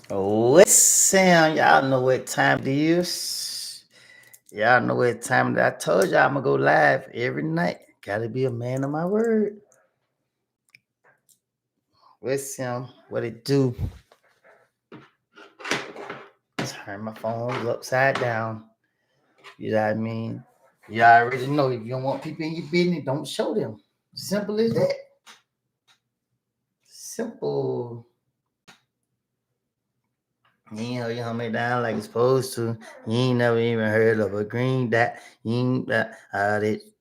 Oh, it's Sam. Y'all know what time it is. Y'all know what time it is. I told y'all I'm gonna go live every night. Gotta be a man of my word. What's Sam? What it do? Turn my phone upside down. You know what I mean? You already know if you don't want people in your business, don't show them. Simple as that. Simple. You ain't hold your helmet down like it's supposed to. You ain't never even heard of a green dot. You ain't that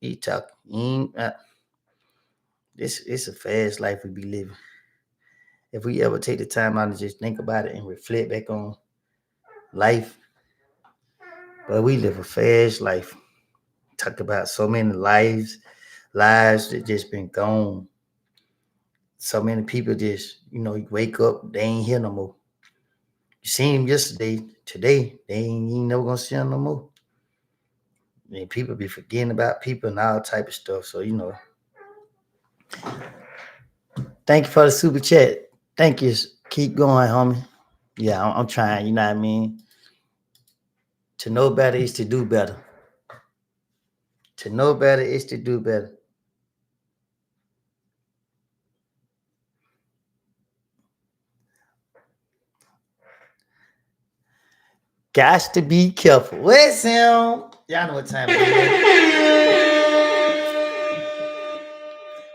you talk. You ain't this it's a fast life we be living. If we ever take the time out to just think about it and reflect back on life, but we live a fast life. Talk about so many lives that just been gone. So many people just, you wake up, they ain't here no more. You seen them yesterday, today, they ain't you never gonna see them no more. And people be forgetting about people and all type of stuff. So, thank you for the super chat. Thank you. Keep going, homie. Yeah, I'm trying, you know what I mean? To know better is to do better. To know better is to do better. Got to be careful. Where's him? Y'all know what time it is.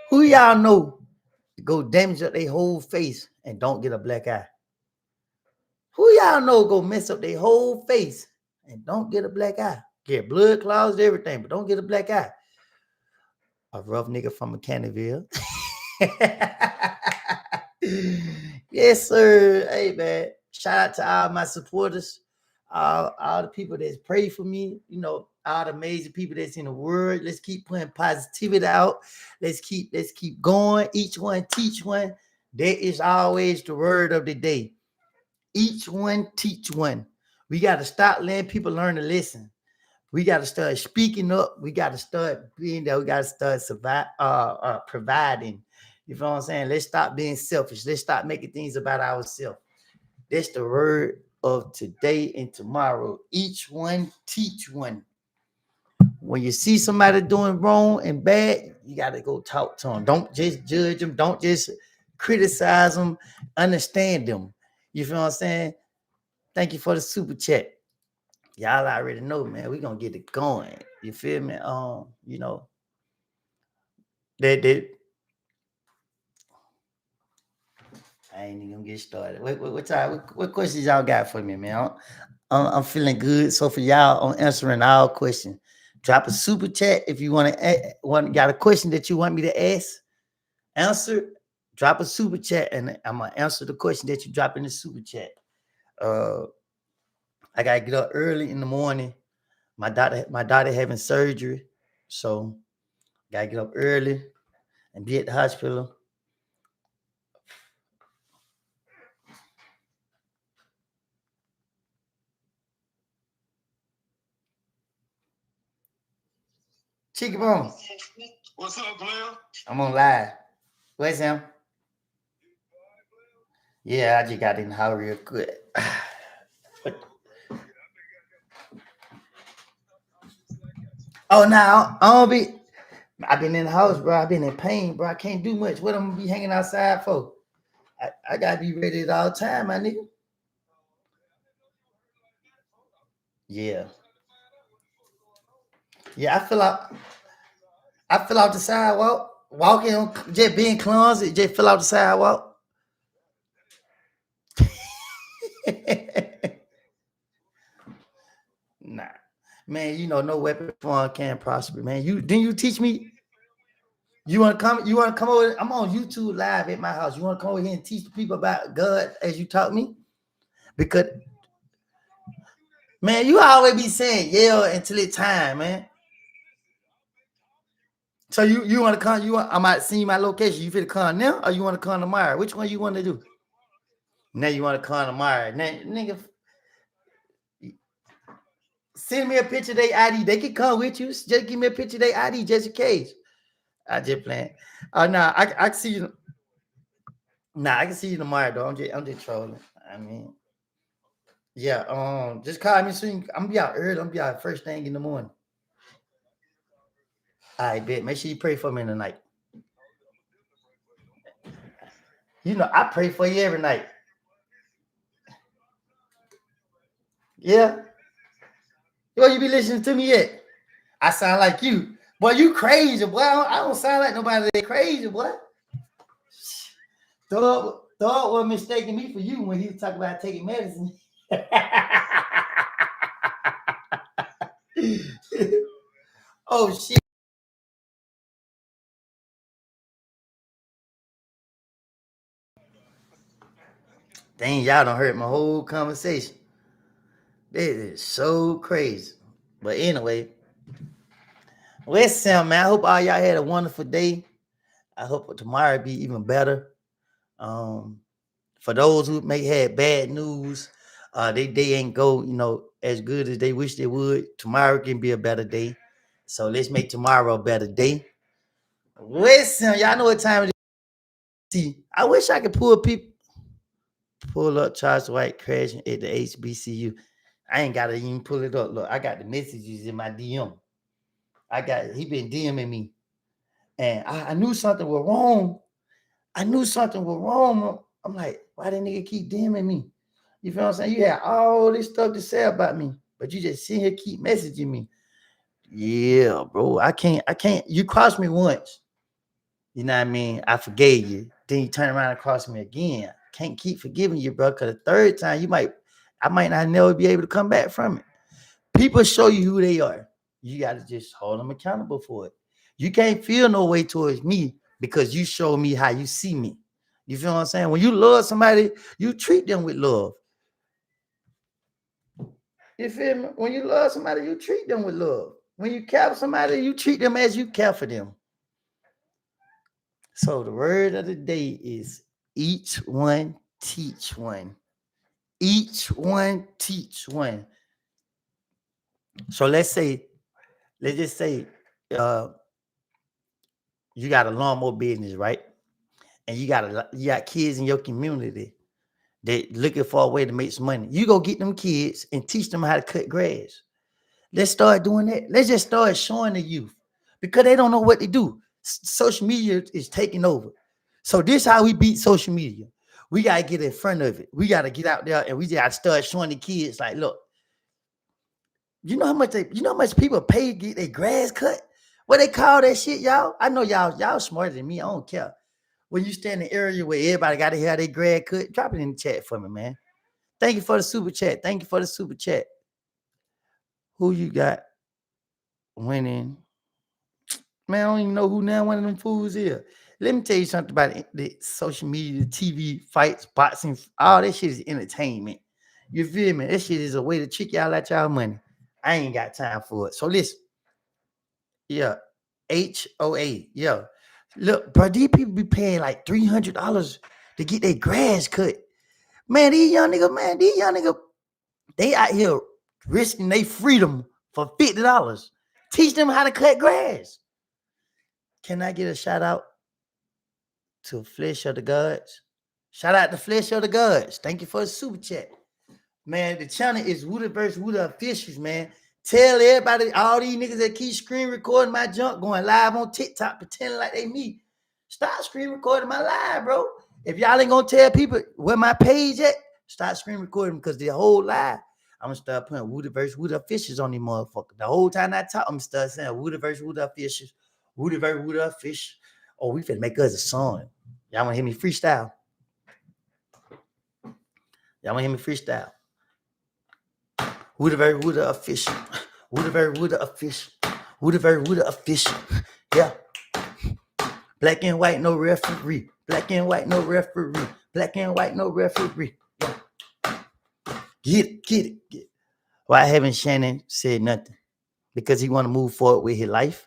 Who y'all know go damage up their whole face and don't get a black eye? Who y'all know go mess up their whole face and don't get a black eye? Get blood clots, everything, but don't get a black eye. A rough nigga from Mechanicsville. Yes, sir. Hey, man. Shout out to all my supporters, all the people that's pray for me. All the amazing people that's in the world. Let's keep putting positivity out. Let's keep going. Each one teach one. That is always the word of the day. Each one teach one. We got to stop letting people learn to listen. We got to start speaking up. We got to start being there. We got to start providing. You know what I'm saying? Let's stop being selfish. Let's stop making things about ourselves. That's the word of today and tomorrow. Each one teach one. When you see somebody doing wrong and bad, you got to go talk to them. Don't just judge them. Don't just criticize them. Understand them. You feel what I'm saying? Thank you for the super chat. Y'all already know, man. We gonna get it going. You feel me? That I ain't even gonna get started. What questions y'all got for me, man? I'm feeling good. So for y'all, I'm answering all questions. Drop a super chat if you got a question that you want me to answer. Drop a super chat, and I'm gonna answer the question that you drop in the super chat. Uh, I gotta get up early in the morning. My daughter having surgery, so gotta get up early and be at the hospital. Chicken bone. What's up, player? I'm on live. Where's him? Yeah, I just got in the house real quick. What? Oh, now I don't be. I've been in the house, bro. I've been in pain, bro. I can't do much. What I'm gonna be hanging outside for? I gotta be ready at all time, my nigga. Yeah, yeah. I fell out the sidewalk. Walking, just being clumsy, just fell out the sidewalk. Nah, man. No weapon form can prosper, man. Didn't you teach me? You want to come? You want to come over? I'm on YouTube live at my house. You want to come over here and teach the people about God as you taught me? Because man, you always be saying yeah until it's time, man. So you want to come? I might see my location. You fit to come now, or you want to come tomorrow? Which one you want to do? Now you want to come tomorrow? Now, nigga, send me a picture of their ID. They can come with you. Just give me a picture of their ID just in case. I just playing. Nah, I can see you. Nah, I can see you tomorrow though. I'm just trolling. I mean. Yeah, just call me soon. I'm gonna be out early. I'm gonna be out first thing in the morning. I bet. Make sure you pray for me tonight. You know, I pray for you every night. Yeah. Well, you be listening to me yet? I sound like you. Boy, you crazy, boy. I don't sound like nobody that crazy, boy. Thought was mistaking me for you when he was talking about taking medicine. Oh shit. Dang, y'all don't hurt my whole conversation. This is so crazy. But anyway, listen, man. I hope all y'all had a wonderful day. I hope tomorrow be even better. Um, for those who may have bad news, they ain't go, as good as they wish they would. Tomorrow can be a better day. So let's make tomorrow a better day. Listen, y'all know what time it is. See, I wish I could pull up Charles White crashing at the HBCU. I ain't gotta even pull it up. Look, I got the messages in my DM. He been DMing me. And I knew something was wrong. I knew something was wrong. I'm like, why that nigga keep DMing me? You feel what I'm saying? You had all this stuff to say about me, but you just sit here keep messaging me. Yeah, bro. I can't. You crossed me once. You know what I mean? I forgave you. Then you turn around and cross me again. Can't keep forgiving you, bro. Because the third time I might not never be able to come back from it. People show you who they are. You got to just hold them accountable for it. You can't feel no way towards me because you show me how you see me. You feel what I'm saying? When you love somebody, you treat them with love. You feel me? When you love somebody, you treat them with love. When you care for somebody, you treat them as you care for them. So the word of the day is each one teach one. Each one teach one. So let's just say uh, you got a lawnmower business, right? And you got kids in your community that looking for a way to make some money. You go get them kids and teach them how to cut grass. Let's start doing that. Let's just start showing the youth because they don't know what to do. Social media is taking over. So this is how we beat social media. We gotta get in front of it. We gotta get out there and we gotta start showing the kids like, look, you know how much people pay to get their grass cut? What they call that shit, y'all? I know y'all smarter than me. I don't care. When you stand in the area where everybody got to have their grass cut, drop it in the chat for me, man. Thank you for the super chat. Thank you for the super chat. Who you got winning? Man, I don't even know who now one of them fools is. Let me tell you something about the social media, TV fights, boxing. All that shit is entertainment. You feel me? That shit is a way to trick y'all out y'all money. I ain't got time for it. So listen, yeah, HOA, yeah. Look, bro, these people be paying like $300 to get their grass cut. Man, these young niggas, they out here risking their freedom for $50. Teach them how to cut grass. Can I get a shout out to Flesh of the Gods? Shout out to Flesh of the Gods. Thank you for the super chat. Man, the channel is Wooda vs. Wooda Officials, man. Tell everybody, all these niggas that keep screen recording my junk, going live on TikTok, pretending like they me. Stop screen recording my live, bro. If y'all ain't gonna tell people where my page at, start screen recording because the whole live, I'm gonna start putting Wooda vs. Wooda Officials on these motherfuckers. The whole time I talk, I'm gonna start saying Wooda vs. Wooda Officials, Wooda vs. Wooda Officials. Oh, we finna make us a song. Y'all wanna hear me freestyle? Y'all wanna hear me freestyle? Wooda vs. Wooda Official. Wooda vs. Wooda Official. Wooda vs. Wooda Official. Yeah. Black and white, no referee. Black and white, no referee. Black and white, no referee. Yeah. Get it. Why haven't Shannon said nothing? Because he want to move forward with his life.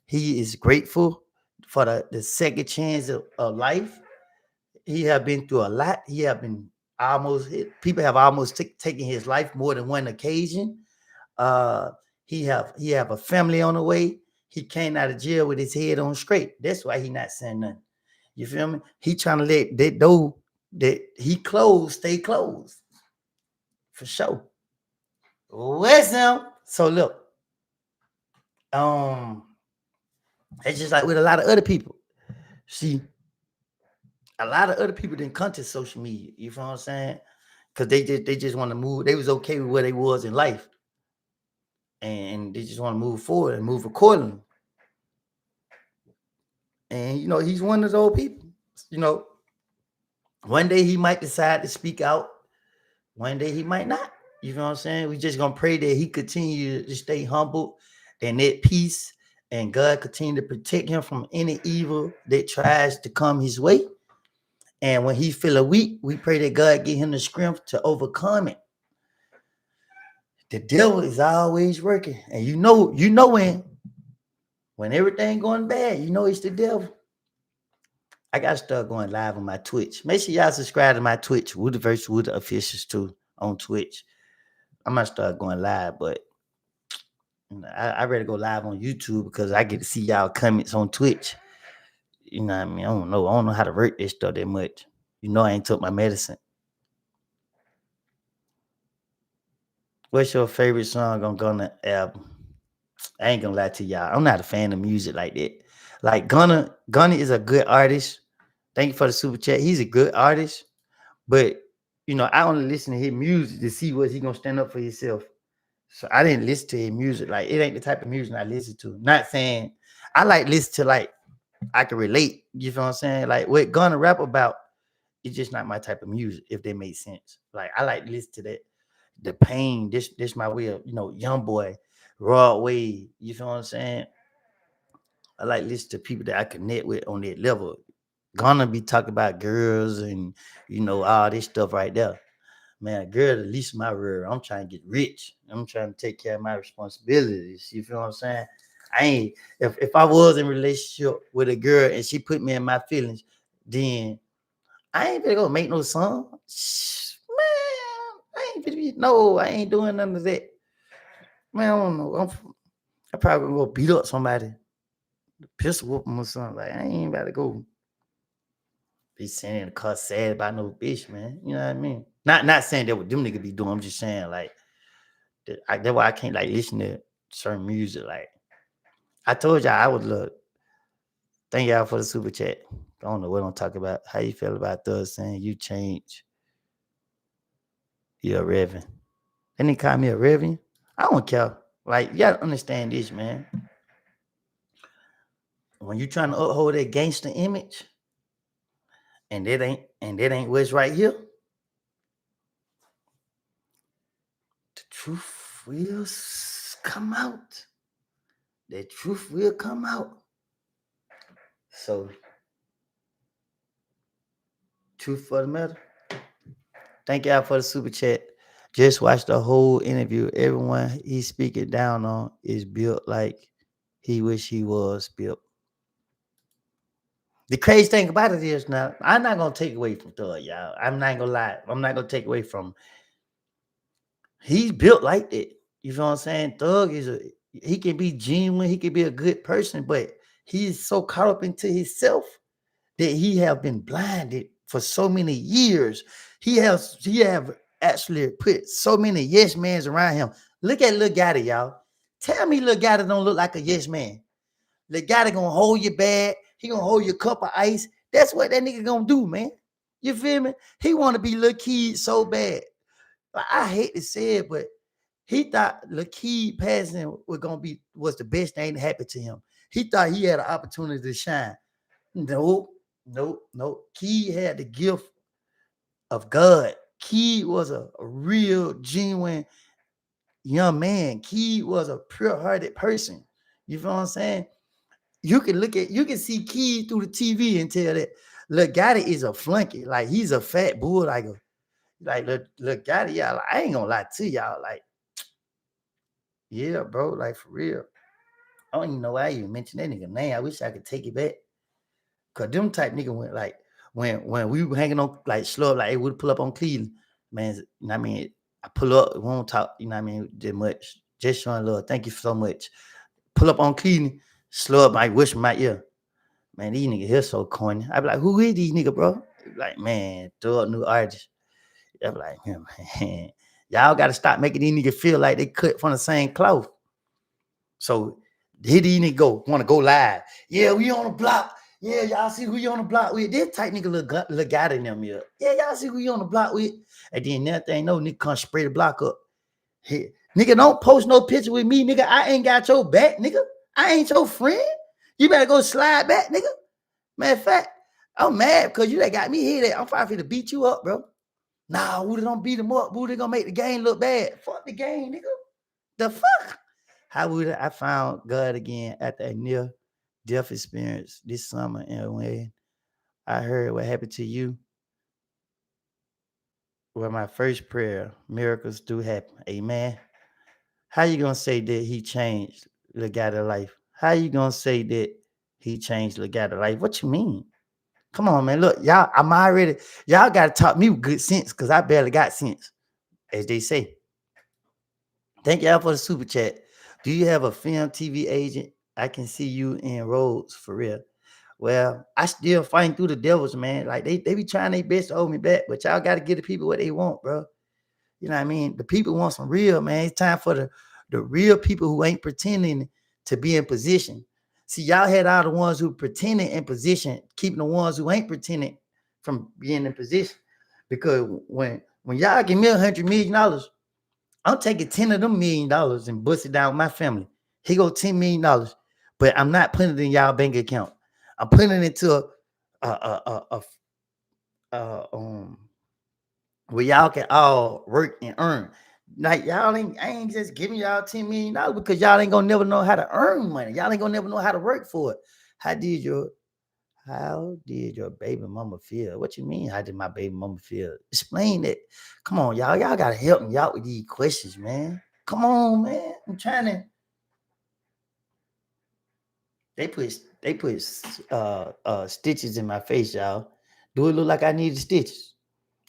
He is grateful for the second chance of life. He have been through a lot. People have almost taken his life more than one occasion. He have a family on the way. He came out of jail with his head on straight. That's why he not saying nothing. You feel me? He trying to let that door that he closed stay closed. For sure. What's up? So look, um, it's just like with a lot of other people. See, a lot of other people didn't come to social media. You feel what I'm saying? Because they just want to move. They was okay with where they was in life, and they just want to move forward and move accordingly. And he's one of those people. You know, one day he might decide to speak out. One day he might not. You know what I'm saying? We just gonna pray that he continue to stay humble and at peace, and God continue to protect him from any evil that tries to come his way. And when he feel weak, we pray that God give him the strength to overcome it. The devil is always working, and when everything going bad, it's the devil. I gotta start going live on my Twitch. Make sure y'all subscribe to my Twitch, Wooderverse Wood Officials too on Twitch. I might start going live, but I rather go live on YouTube because I get to see y'all comments on Twitch. You know what I mean? I don't know how to work this stuff that much. I ain't took my medicine. What's your favorite song on Gunna album? I ain't gonna lie to y'all. I'm not a fan of music like that. Like Gunna is a good artist. Thank you for the super chat. He's a good artist, but I only listen to his music to see what he gonna stand up for himself. So I didn't listen to his music. Like it ain't the type of music I listen to. Not saying I like listen to like I can relate. You feel what I'm saying? Like what Gunna rap about, it's just not my type of music, if that makes sense. Like I like to listen to that. The pain, this my way of, young boy, raw way. You feel what I'm saying? I like listen to people that I connect with on that level. Gonna be talking about girls and all this stuff right there. Man, girl, at least my world. I'm trying to get rich. I'm trying to take care of my responsibilities. You feel what I'm saying? I ain't if I was in a relationship with a girl and she put me in my feelings, then I ain't gonna go make no song. Man, I ain't doing none of that. Man, I don't know. I probably gonna go beat up somebody, pistol whoop them or something. Like I ain't about to go be sitting in the car sad about no bitch, man. You know what I mean? Not saying that what them niggas be doing. I'm just saying like that's why I can't like listen to certain music. Like I told y'all I would look. Thank y'all for the super chat. I don't know what I'm talking about. How you feel about those saying you change? You're a reverend. Then they call me a reverend. I don't care. Like you gotta understand this, man. When you trying to uphold that gangster image, and that ain't what's right here, the truth will come out. The truth will come out. So, truth for the matter. Thank y'all for the super chat. Just watch the whole interview. Everyone he's speaking down on is built like he wish he was built. The crazy thing about it is now, I'm not gonna take away from Thug, y'all. I'm not gonna lie. I'm not gonna take away from. He's built like that. You feel what I'm saying? Thug he can be genuine. He can be a good person, but he's so caught up into himself that he have been blinded for so many years. He have actually put so many yes mans around him. Look at Lil Gotti, y'all. Tell me Lil Gotti don't look like a yes man. Lil Gotti gonna hold your bag. He gonna hold your cup of ice. That's what that nigga gonna do, man. You feel me? He want to be Lil Kid so bad. Like, I hate to say it, but he thought Lil Kid passing was the best thing that happened to him. He thought he had an opportunity to shine. No. Key had the gift of God. Key was a real, genuine young man. Key was a pure-hearted person. You feel what I'm saying? You can see Key through the TV and tell that Lil Gotti is a flunky. Like he's a fat bull, like Lil Gotti, y'all. Like, I ain't gonna lie to y'all. Like, yeah, bro, like for real. I don't even know why I even mentioned that nigga name. I wish I could take it back. Cause them type nigga went like when we were hanging on like slow up, like hey, we'd pull up on Cleveland, man. You know what I mean? I pull up, we won't talk, you know what I mean, that much. Just showing love. Thank you so much. Pull up on Cleveland, slow up, I wish my ear. Man, these niggas here so corny. I be like, who is these nigga, bro? Like, man, throw up new artist. I be like, man, Y'all got to stop making these niggas feel like they cut from the same cloth. So here these niggas want to go live. Yeah, we on the block. Yeah, y'all see who you on the block with. This type nigga look got in them here. Yeah, y'all see who you on the block with. And then that thing, no nigga come spray the block up. Hey, nigga, don't post no picture with me, nigga. I ain't got your back, nigga. I ain't your friend. You better go slide back, nigga. Matter of fact, I'm mad because you got me here. I'm probably to beat you up, bro. Nah, Woody don't beat him up. Woody gonna make the game look bad. Fuck the game, nigga. The fuck? How would I found God again after a near death experience this summer, and when I heard what happened to you, were my first prayer, miracles do happen. Amen. How you gonna say that he changed the guy to life? How you gonna say that he changed the guy to life? What you mean? Come on, man. Look, y'all gotta talk me with good sense because I barely got sense, as they say. Thank y'all for the super chat. Do you have a film TV agent? I can see you in roles for real. Well, I still fighting through the devils, man. Like they be trying their best to hold me back, but y'all got to give the people what they want, bro. You know what I mean? The people want some real, man. It's time for the real people who ain't pretending to be in position. See, y'all had all the ones who pretending in position, keeping the ones who ain't pretending from being in position. Because when y'all give me $100 million, I'm taking 10 of them $1 million and bust it down with my family. Here go $10 million, but I'm not putting it in y'all bank account. I'm putting it into a where y'all can all work and earn. Like I ain't just giving y'all $10 million because y'all ain't gonna never know how to earn money. Y'all ain't gonna never know how to work for it. How did your baby mama feel? What you mean? How did my baby mama feel? Explain it. Come on, y'all. Y'all gotta help me out with these questions, man. Come on, man. I'm trying to. They put stitches in my face, y'all. Do it look like I needed stitches?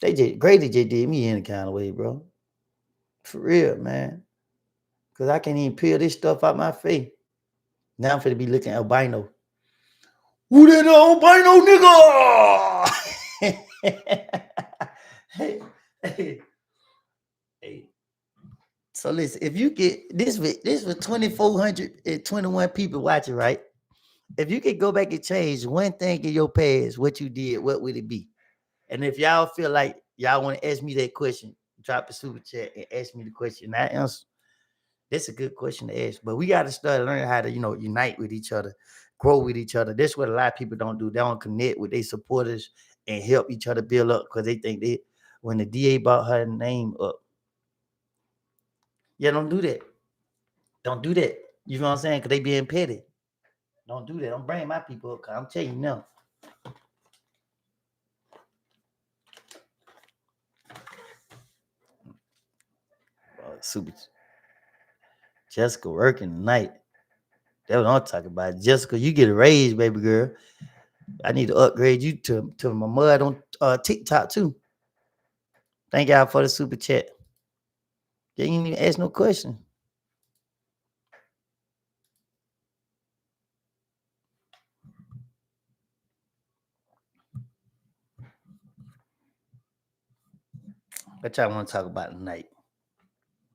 Grady just did me any kind of way, bro. For real, man. Cause I can't even peel this stuff out my face. Now I'm finna be looking albino. Who that albino nigga? hey, hey, hey. So listen, if you get this was 2,421 people watching, right? If you could go back and change one thing in your past, what you did, what would it be? And if y'all feel like y'all want to ask me that question, drop a super chat and ask me the question. I answer. That's a good question to ask. But we got to start learning how to, unite with each other, grow with each other. That's what a lot of people don't do. They don't connect with their supporters and help each other build up because they think that when the DA brought her name up. Yeah, don't do that. Don't do that. You know what I'm saying? Because they being petty. Don't do that. Don't bring my people up. Cause I'm telling you now. Super Jessica working tonight. That's what I'm talking about. Jessica, you get a raise, baby girl. I need to upgrade you to my mud on TikTok too. Thank y'all for the super chat. You ain't even ask no question. What y'all want to talk about tonight?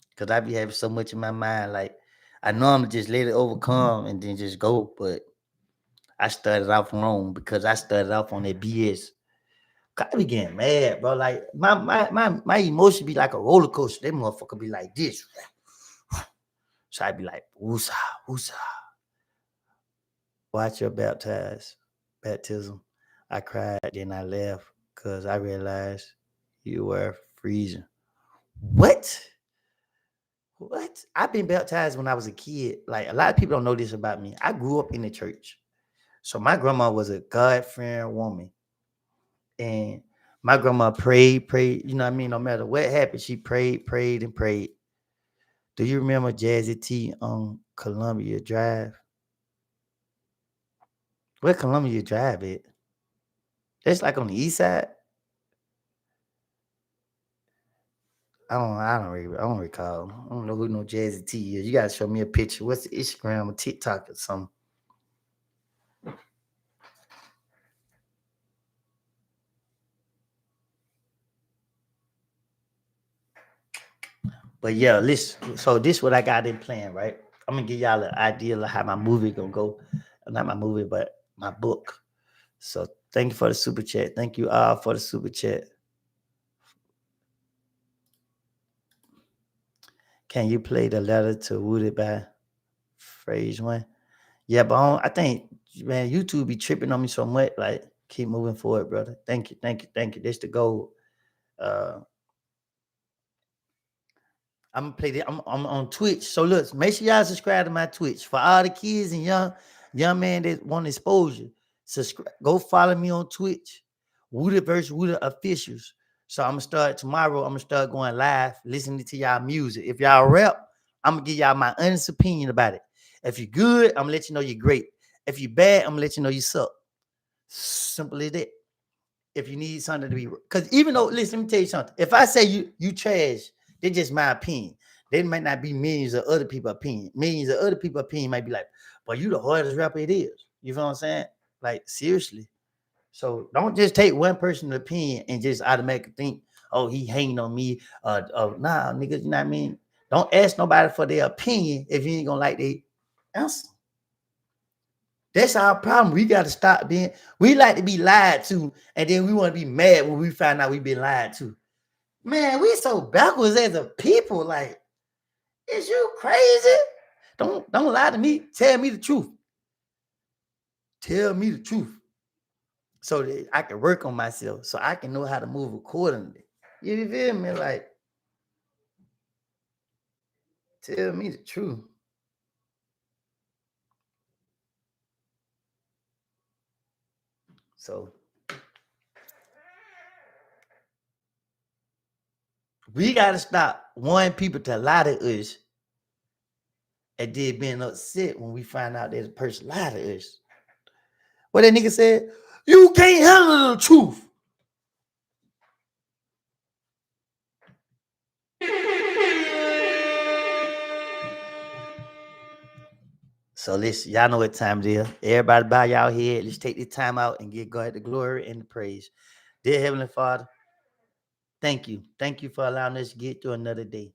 Because I be having so much in my mind. Like, I know I'm just let it overcome and then just go. But I started off wrong because I started off on that BS. I be getting mad, bro. Like, my emotion be like a roller coaster. That motherfucker be like this. So I be like, woosah, woosah. Watch your baptism. I cried, then I laughed because I realized you were freezing. What? What? I've been baptized when I was a kid. Like a lot of people don't know this about me. I grew up in the church. So my grandma was a God-fearing woman. And my grandma prayed, you know what I mean? No matter what happened, she prayed, and prayed. Do you remember Jazzy T on Columbia Drive? Where Columbia Drive at? That's like on the east side. I don't recall. I don't know who no Jazzy T is. You gotta show me a picture. What's the Instagram or TikTok or something? But yeah, listen. So this what I got in plan, right? I'm gonna give y'all an idea of how my movie gonna go. Not my movie, but my book. So thank you for the super chat. Thank you all for the super chat. Can you play the letter to Wooded by phrase one? Yeah, but I think man, YouTube be tripping on me so much. Like, keep moving forward, brother. Thank you, thank you, thank you. This the goal. Uh, I'm gonna play that. I'm on Twitch. So look, make sure y'all subscribe to my Twitch for all the kids and young man that want exposure. Subscribe. Go follow me on Twitch. Wooda versus Wooda officials. So I'm gonna start tomorrow. I'm gonna start going live, listening to y'all music. If y'all rap, I'm gonna give y'all my honest opinion about it. If you're good, I'm gonna let you know you're great. If you're bad, I'm gonna let you know you suck. Simple as that. If you need something to be, because even though, listen, let me tell you something. If I say you trash, they're just my opinion. They might not be millions of other people's opinion. Millions of other people's opinion might be like, but you the hardest rapper it is. You feel what I'm saying? Like, seriously. So don't just take one person's opinion and just automatically think, oh, he hating on me. Nah, niggas, you know what I mean? Don't ask nobody for their opinion if you ain't gonna like their answer. That's our problem. We got to stop being, we like to be lied to, and then we want to be mad when we find out we've been lied to. Man, we so backwards as a people. Like, is you crazy? Don't lie to me. Tell me the truth. Tell me the truth. So that I can work on myself, so I can know how to move accordingly. You feel me? Like, tell me the truth. So we got to stop wanting people to lie to us and then being upset when we find out that a person lied to us. What that nigga said? You can't handle the truth. So listen, y'all know what time it is. Everybody bow y'all head. Let's take this time out and give God the glory and the praise. Dear Heavenly Father, thank you. Thank you for allowing us to get through another day.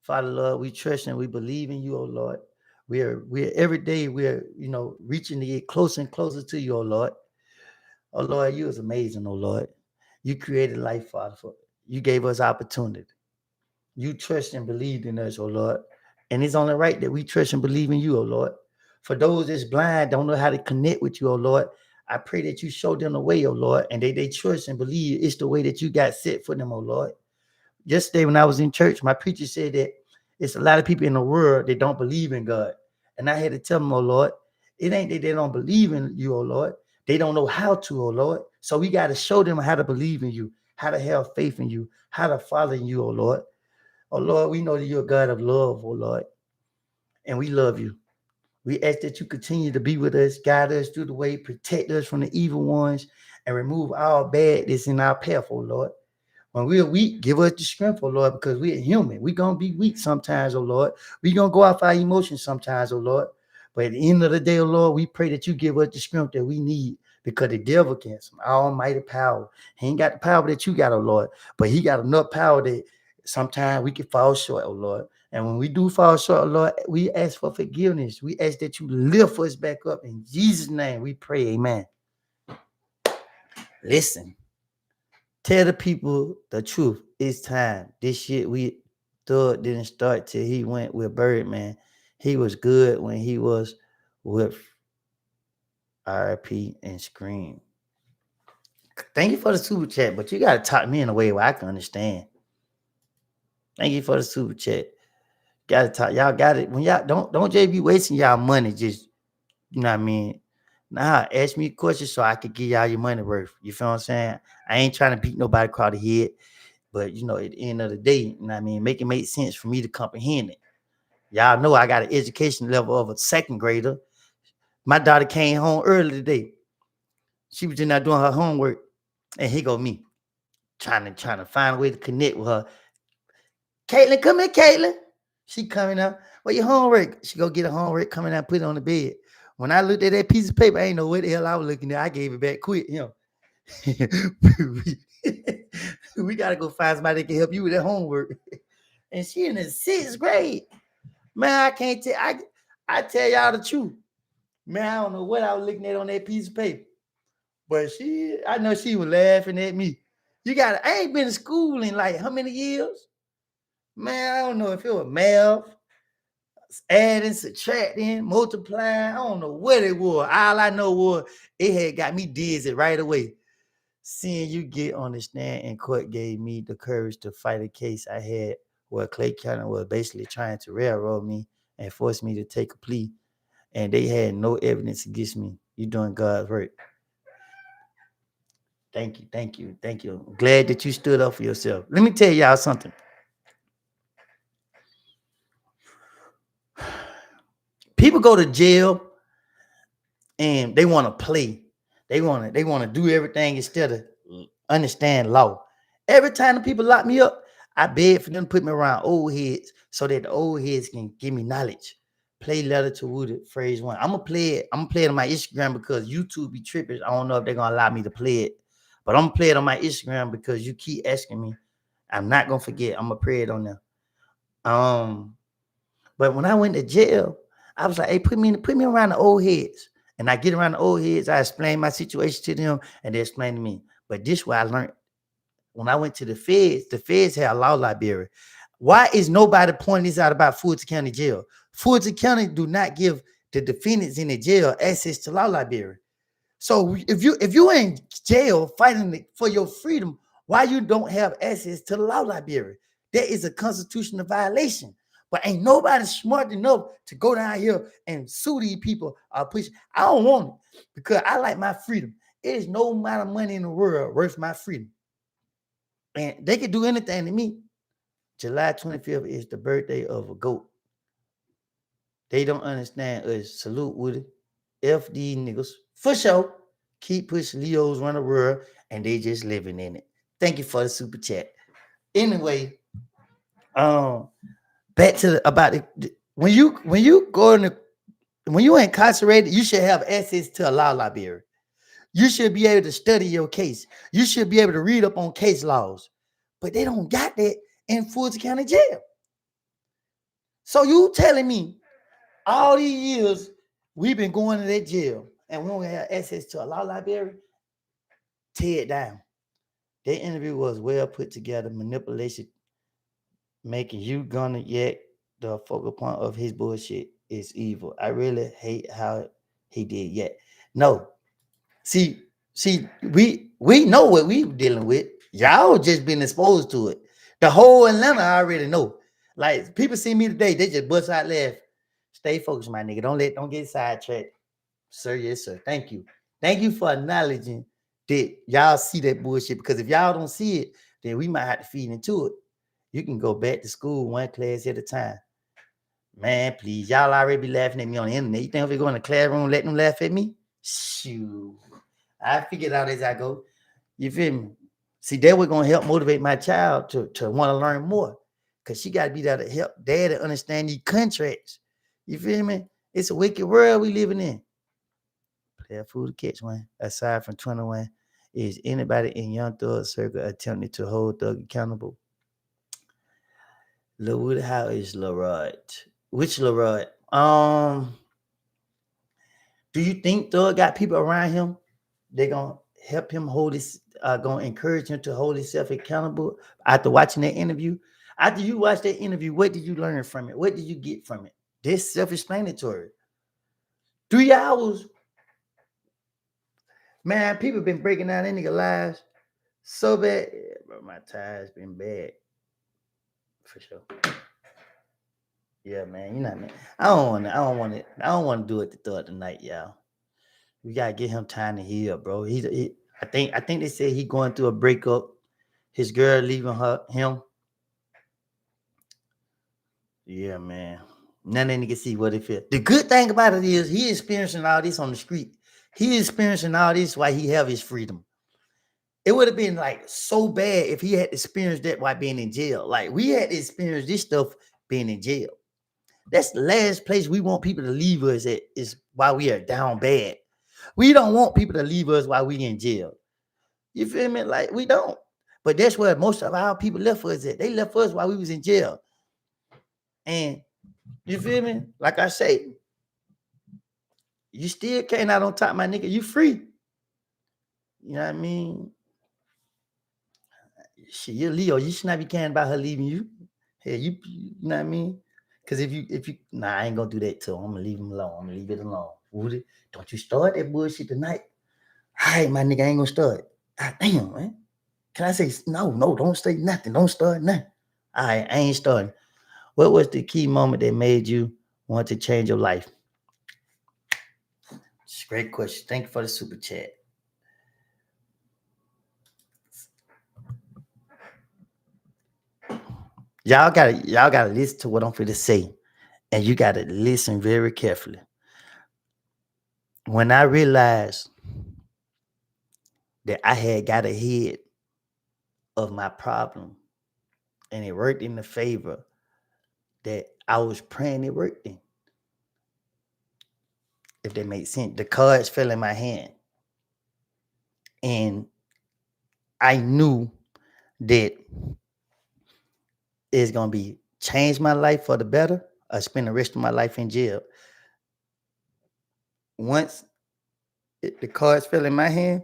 Father, Lord, we trust and we believe in you, oh Lord. We're every day we're reaching to get closer and closer to you, oh Lord. Oh Lord, you is amazing, oh Lord. You created life, Father. You gave us opportunity. You trust and believed in us, oh Lord. And it's only right that we trust and believe in you, oh Lord. For those that's blind, don't know how to connect with you, oh Lord, I pray that you show them the way, oh Lord, and they trust and believe it's the way that you got set for them, oh Lord. Yesterday when I was in church, my preacher said that it's a lot of people in the world that don't believe in God. And I had to tell them, oh Lord, it ain't that they don't believe in you, oh Lord. They don't know how to, oh Lord. So we got to show them how to believe in you, how to have faith in you, how to follow in you, oh Lord. Oh Lord, we know that you're a God of love, oh Lord, and we love you. We ask that you continue to be with us, guide us through the way, protect us from the evil ones, and remove all bad that's in our path, oh Lord. When we're weak, give us the strength, oh Lord, because we're human. We're going to be weak sometimes, oh Lord. We're going to go off our emotions sometimes, oh Lord. But at the end of the day, oh Lord, we pray that you give us the strength that we need, because the devil can some almighty power. He ain't got the power that you got, oh Lord, but he got enough power that sometimes we can fall short, oh Lord. And when we do fall short, oh Lord, we ask for forgiveness. We ask that you lift us back up. In Jesus' name we pray, amen. Listen. Tell the people the truth. It's time. This shit we thought didn't start till he went with Birdman. He was good when he was with RP and Scream. Thank you for the super chat, but you gotta talk me in a way where I can understand. Thank you for the super chat. Gotta talk. Y'all got it. When y'all don't just be wasting y'all money. Just, you know what I mean. Nah, ask me questions so I could give y'all your money worth. You feel what I'm saying? I ain't trying to beat nobody across the head. But at the end of the day, you know what I mean, make it make sense for me to comprehend it. Y'all know I got an education level of a second grader. My daughter came home early today. She was just not doing her homework. And here go me, trying to find a way to connect with her. Caitlin, come here, Caitlin. She coming up. Well, your homework. She go get her homework, coming out, put it on the bed. When I looked at that piece of paper, I ain't know what the hell I was looking at. I gave it back quick. We got to go find somebody that can help you with that homework. and she in the 6th grade. Man, I can't tell. I tell y'all the truth. Man, I don't know what I was looking at on that piece of paper, but I know she was laughing at me. I ain't been to school in like how many years? Man, I don't know if it was math, adding, subtracting, multiplying. I don't know what it was. All I know was it had got me dizzy right away. Seeing you get on the stand in court gave me the courage to fight a case I had where Clay County was basically trying to railroad me and force me to take a plea, and they had no evidence against me. You doing God's work. Thank you, thank you, thank you. I'm glad that you stood up for yourself. Let me tell y'all something. People go to jail and they want to play. They want to do everything instead of understand law. Every time the people lock me up, I beg for them to put me around old heads so that the old heads can give me knowledge. Play letter to Woody, phrase 1. I'm gonna play it. I'm gonna play it on my Instagram because YouTube be tripping. I don't know if they're gonna allow me to play it, but I'm gonna play it on my Instagram because you keep asking me. I'm not gonna forget. I'm gonna play it on there. But when I went to jail, I was like, hey, put me around the old heads. And I get around the old heads, I explain my situation to them, and they explain to me. But this is what I learned. When I went to the feds had a law library. Why is nobody pointing this out about Fulton County Jail? Fulton County do not give the defendants in the jail access to law library. So if you in jail fighting for your freedom, why you don't have access to the law library? That is a constitutional violation. But ain't nobody smart enough to go down here and sue these people or push. I don't want it because I like my freedom. It is no amount of money in the world worth my freedom. And they can do anything to me. July 25th is the birthday of a goat. They don't understand us. Salute Woody. FD niggas. For sure. Keep pushing Leos run the world and they just living in it. Thank you for the super chat. Anyway, back to about it. When you go in when you're incarcerated, you should have access to a law library. You should be able to study your case. You should be able to read up on case laws. But they don't got that in Fulton County Jail. So you telling me all these years we've been going to that jail and we don't have access to a law library? Tear it down. That interview was well put together, manipulation, making you gonna yet the focal point of his bullshit is evil. I really hate how he did yet. No. See, we know what we dealing with. Y'all just been exposed to it. The whole Atlanta already know. Like people see me today, they just bust out laugh. Stay focused, my nigga. Don't get sidetracked. Sir, yes, sir. Thank you. Thank you for acknowledging that y'all see that bullshit. Because if y'all don't see it, then we might have to feed into it. You can go back to school one class at a time. Man, please. Y'all already be laughing at me on the internet. You think if we go in the classroom, let them laugh at me? Shoot. I figured out as I go. You feel me? See, that we're going to help motivate my child to want to learn more. Because she got to be there to help dad to understand these contracts. You feel me? It's a wicked world we living in. Player food to catch one. Aside from 21, is anybody in Young Thug circle attempting to hold Thug accountable? Lil Woody, how is Leroy? Which Leroy? Do you think Thug got people around him? They're gonna help him hold his gonna encourage him to hold himself accountable after watching that interview. After you watch that interview, what did you learn from it? What did you get from it? This self-explanatory. 3 hours. Man, people been breaking down that nigga lives so bad. Yeah, bro, my tire's been bad. For sure. Yeah, man. You know what I mean? I don't want to do it the third tonight, y'all. We gotta get him time to heal, bro. I think they said he going through a breakup. His girl leaving him. Yeah, man. Now they can see what it feels. The good thing about it is he experiencing all this on the street. He experiencing all this while he have his freedom. It would have been like so bad if he had experienced that while being in jail. Like we had to experience this stuff being in jail. That's the last place we want people to leave us at is while we are down bad. We don't want people to leave us while we in jail. You feel me? Like we don't. But that's where most of our people left us at. They left us while we was in jail. And you feel me? Like I say, you still came out on top, my nigga. You free. You know what I mean? Shit, you're Leo. You should not be caring about her leaving you. Hey, you know what I mean? Because if you, nah, I ain't gonna do that too. I'm gonna leave him alone. I'm gonna leave it alone. Woody, don't you start that bullshit tonight. All right, my nigga, I ain't gonna start. God damn, man. Can I say no, don't say nothing. Don't start nothing. All right, I ain't starting. What was the key moment that made you want to change your life? It's a great question. Thank you for the super chat. Y'all gotta listen to what I'm finna say. And you gotta listen very carefully. When I realized that I had got ahead of my problem and it worked in the favor that I was praying it worked in. If that makes sense. The cards fell in my hand. And I knew that it's gonna be change my life for the better or spend the rest of my life in jail. Once the cards fell in my hand,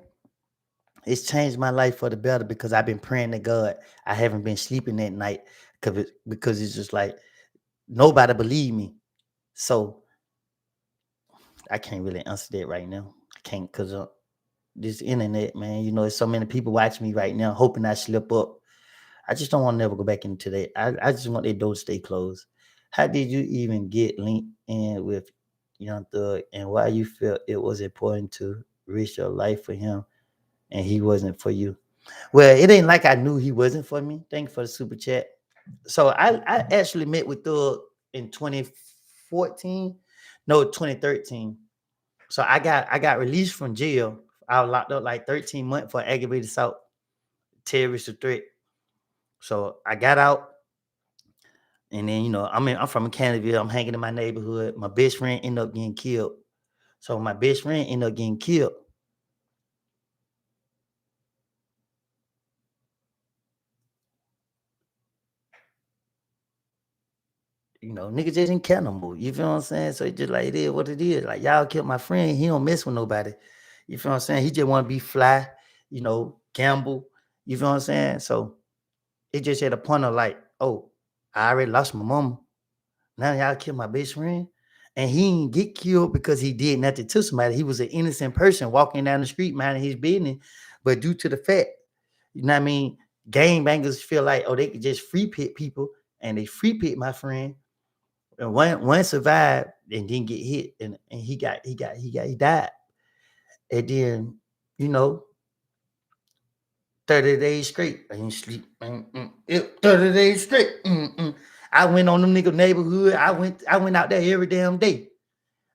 it's changed my life for the better because I've been praying to God. I haven't been sleeping at night because it's just like nobody believe me. So I can't really answer that right now. I can't because this internet, man. You know, there's so many people watching me right now, hoping I slip up. I just don't want to never go back into that. I just want that door to stay closed. How did you even get linked in with Young Thug, and why you felt it was important to risk your life for him and he wasn't for you? Well, it ain't like I knew he wasn't for me. Thank you for the super chat. So I actually met with Thug in 2014, no 2013. So I got released from jail. I was locked up like 13 months for aggravated assault, terrorist threat. So I got out, and then I'm from Canada. I'm hanging in my neighborhood. My best friend ended up getting killed. So my best friend ended up getting killed. Niggas just didn't care no more. You feel what I'm saying? So it's just like it is what it is. Like y'all killed my friend. He don't mess with nobody. You feel what I'm saying? He just want to be fly, gamble. You feel what I'm saying? So it just at a point of like, oh, I already lost my mama. Now y'all killed my best friend. And he didn't get killed because he did nothing to somebody. He was an innocent person walking down the street minding his business. But due to the fact, you know what I mean, gang bangers feel like, oh, they could just free pit people, and they free pit my friend. And one survived and didn't get hit, and he died. And then, you know, 30 days straight. I ain't sleep. 30 days straight. I went on them nigga neighborhood. I went out there every damn day.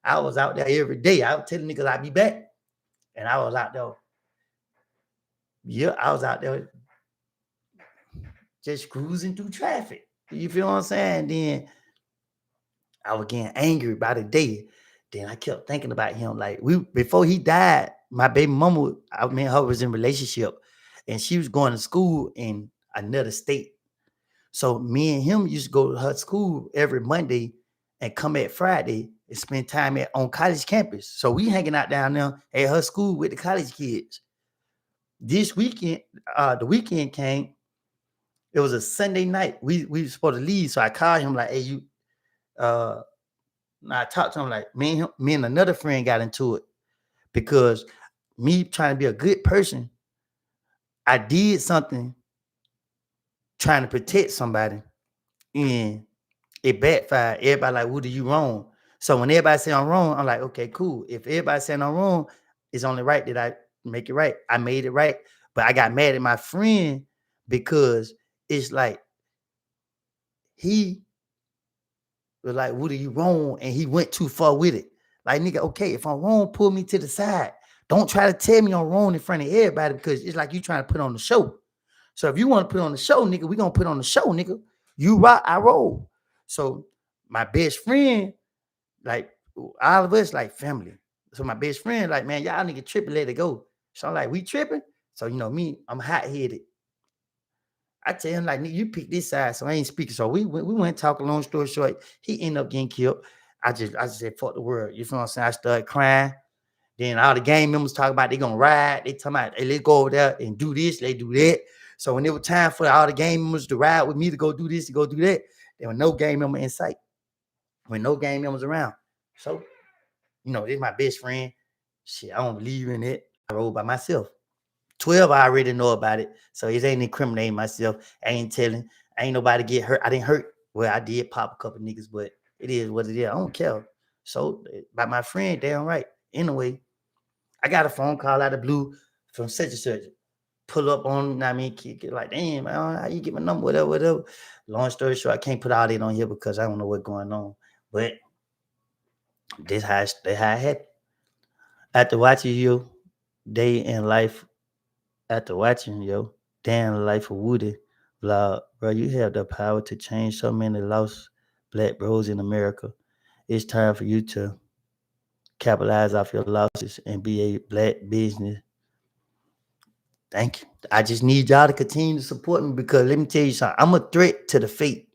I was out there every day. I was telling niggas I'd be back. And I was out there. Yeah, I was out there just cruising through traffic. You feel what I'm saying? Then I was getting angry by the day. Then I kept thinking about him. Like before he died, my baby mama, I mean, her was in relationship, and she was going to school in another state. So me and him used to go to her school every Monday and come at Friday and spend time on college campus. So we hanging out down there at her school with the college kids. This weekend, the weekend came. It was a Sunday night. We were supposed to leave. So I called him like, hey, you I talked to him like me and another friend got into it because me trying to be a good person, I did something trying to protect somebody, and it backfired. Everybody like, what are you wrong? So when everybody say I'm wrong, I'm like, okay, cool. If everybody saying I'm wrong, it's only right that I make it right. I made it right. But I got mad at my friend because it's like he was like, what are you wrong? And he went too far with it. Like, nigga, okay, if I'm wrong, pull me to the side. Don't try to tell me I'm wrong in front of everybody because it's like you trying to put on the show. So if you want to put on the show, nigga, we gonna put on the show, nigga. You rock, I roll. So my best friend, like all of us, like family. So my best friend, like, man, y'all nigga tripping, let it go. So I'm like, we tripping. So me, I'm hot headed. I tell him like, nigga, you pick this side, so I ain't speaking. So we went talking. Long story short, he ended up getting killed. I just said fuck the world. You feel what I'm saying? I started crying. Then all the gang members talk about they gonna ride. They talking about hey, let's go over there and do this, they do that. So when it was time for all the gang members to ride with me to go do this, to go do that, there was no gang member in sight. When no gang members around. So, this my best friend. Shit, I don't believe in it. I rode by myself. 12, I already know about it. So it ain't incriminating myself. I ain't telling. I ain't nobody get hurt. I didn't hurt. Well, I did pop a couple niggas, but it is what it is. I don't care. So, by my friend, damn right. Anyway, I got a phone call out of the blue from such and such. Pull up on, kick it like, damn, man, how you get my number, whatever. Long story short, I can't put all that on here because I don't know what's going on. But that's how it happened. After watching your day in life, after watching your day in life of Woody vlog, bro, you have the power to change so many lost black bros in America. It's time for you to capitalize off your losses and be a black business. Thank you. I just need y'all to continue to support me because let me tell you something. I'm a threat to the fate.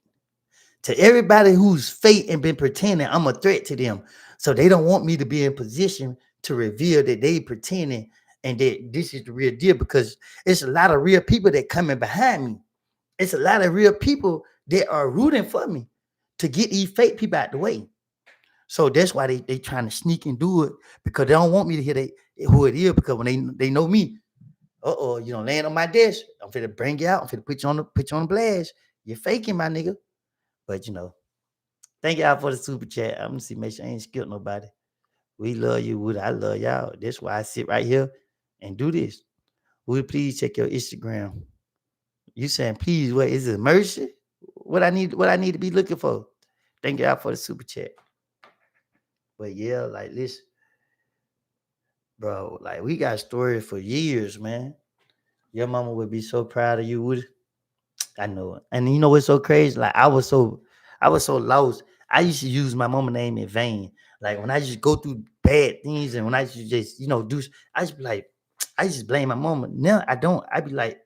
To everybody who's fake and been pretending, I'm a threat to them. So they don't want me to be in position to reveal that they pretending and that this is the real deal because it's a lot of real people that coming behind me. It's a lot of real people that are rooting for me to get these fake people out the way. So that's why they trying to sneak and do it because they don't want me to hear who it is because when they know me, land on my desk. I'm finna bring you out. I'm finna put you on the blast. You're faking, my nigga. But thank y'all for the super chat. I'm gonna see, make sure I ain't skip nobody. We love you, Woody. I love y'all. That's why I sit right here and do this. Woody, please check your Instagram. You saying please? What is it? Mercy? What I need to be looking for? Thank y'all for the super chat. But yeah, like this, bro. Like we got stories for years, man. Your mama would be so proud of you, Woody. I know it. And you know what's so crazy? Like I was so lost. I used to use my mama name in vain. Like when I just go through bad things and when I used to just, do, I just be like, I just blame my mama. Now I don't. I be like,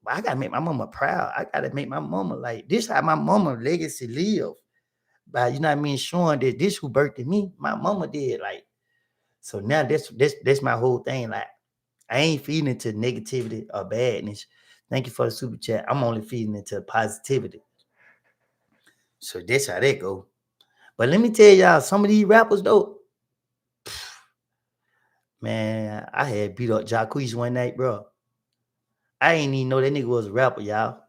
well, I gotta make my mama proud. I gotta make my mama like this how my mama legacy live. By showing that this who birthed me, my mama did. Like, so now that's my whole thing. Like I ain't feeding into negativity or badness. Thank you for the super chat. I'm only feeding into positivity. So that's how that go. But let me tell y'all, some of these rappers though, man, I had beat up Jacquees one night, bro. I ain't even know that nigga was a rapper, y'all.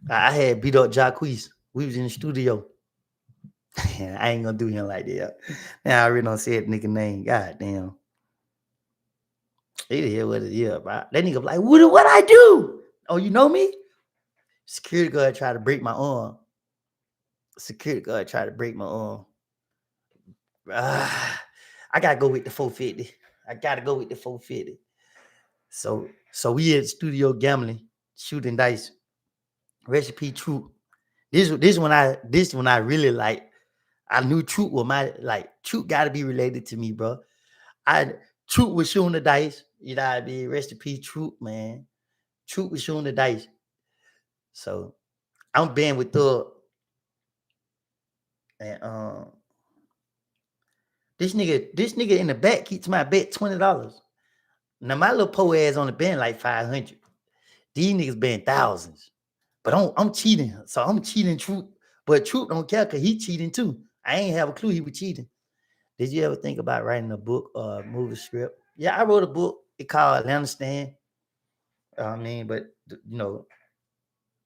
I had beat up Jacquees. We was in the studio. I ain't gonna do him like that. Now I really don't say the nigga name. God damn. It is what it is, bro. That nigga like, what I do? Oh, you know me? Security guard tried to break my arm. Security guard tried to break my arm. I gotta go with the 450. I gotta go with the 450. So we at the studio gambling, shooting dice. Recipe Troop. This when I really like. I knew Troop was Troop got to be related to me, bro. Troop was shooting the dice. You know what I mean? Recipe Troop, man. Troop was shooting the dice. So I'm being with Thug. And this nigga in the back keeps my bet $20. Now my little po ass on the band like 500. These niggas been thousands. But I'm cheating. So I'm cheating Troop. But Troop don't care because he cheating too. I ain't have a clue he was cheating. Did you ever think about writing a book or a movie script? Yeah, I wrote a book. It called Atlanta Stand. But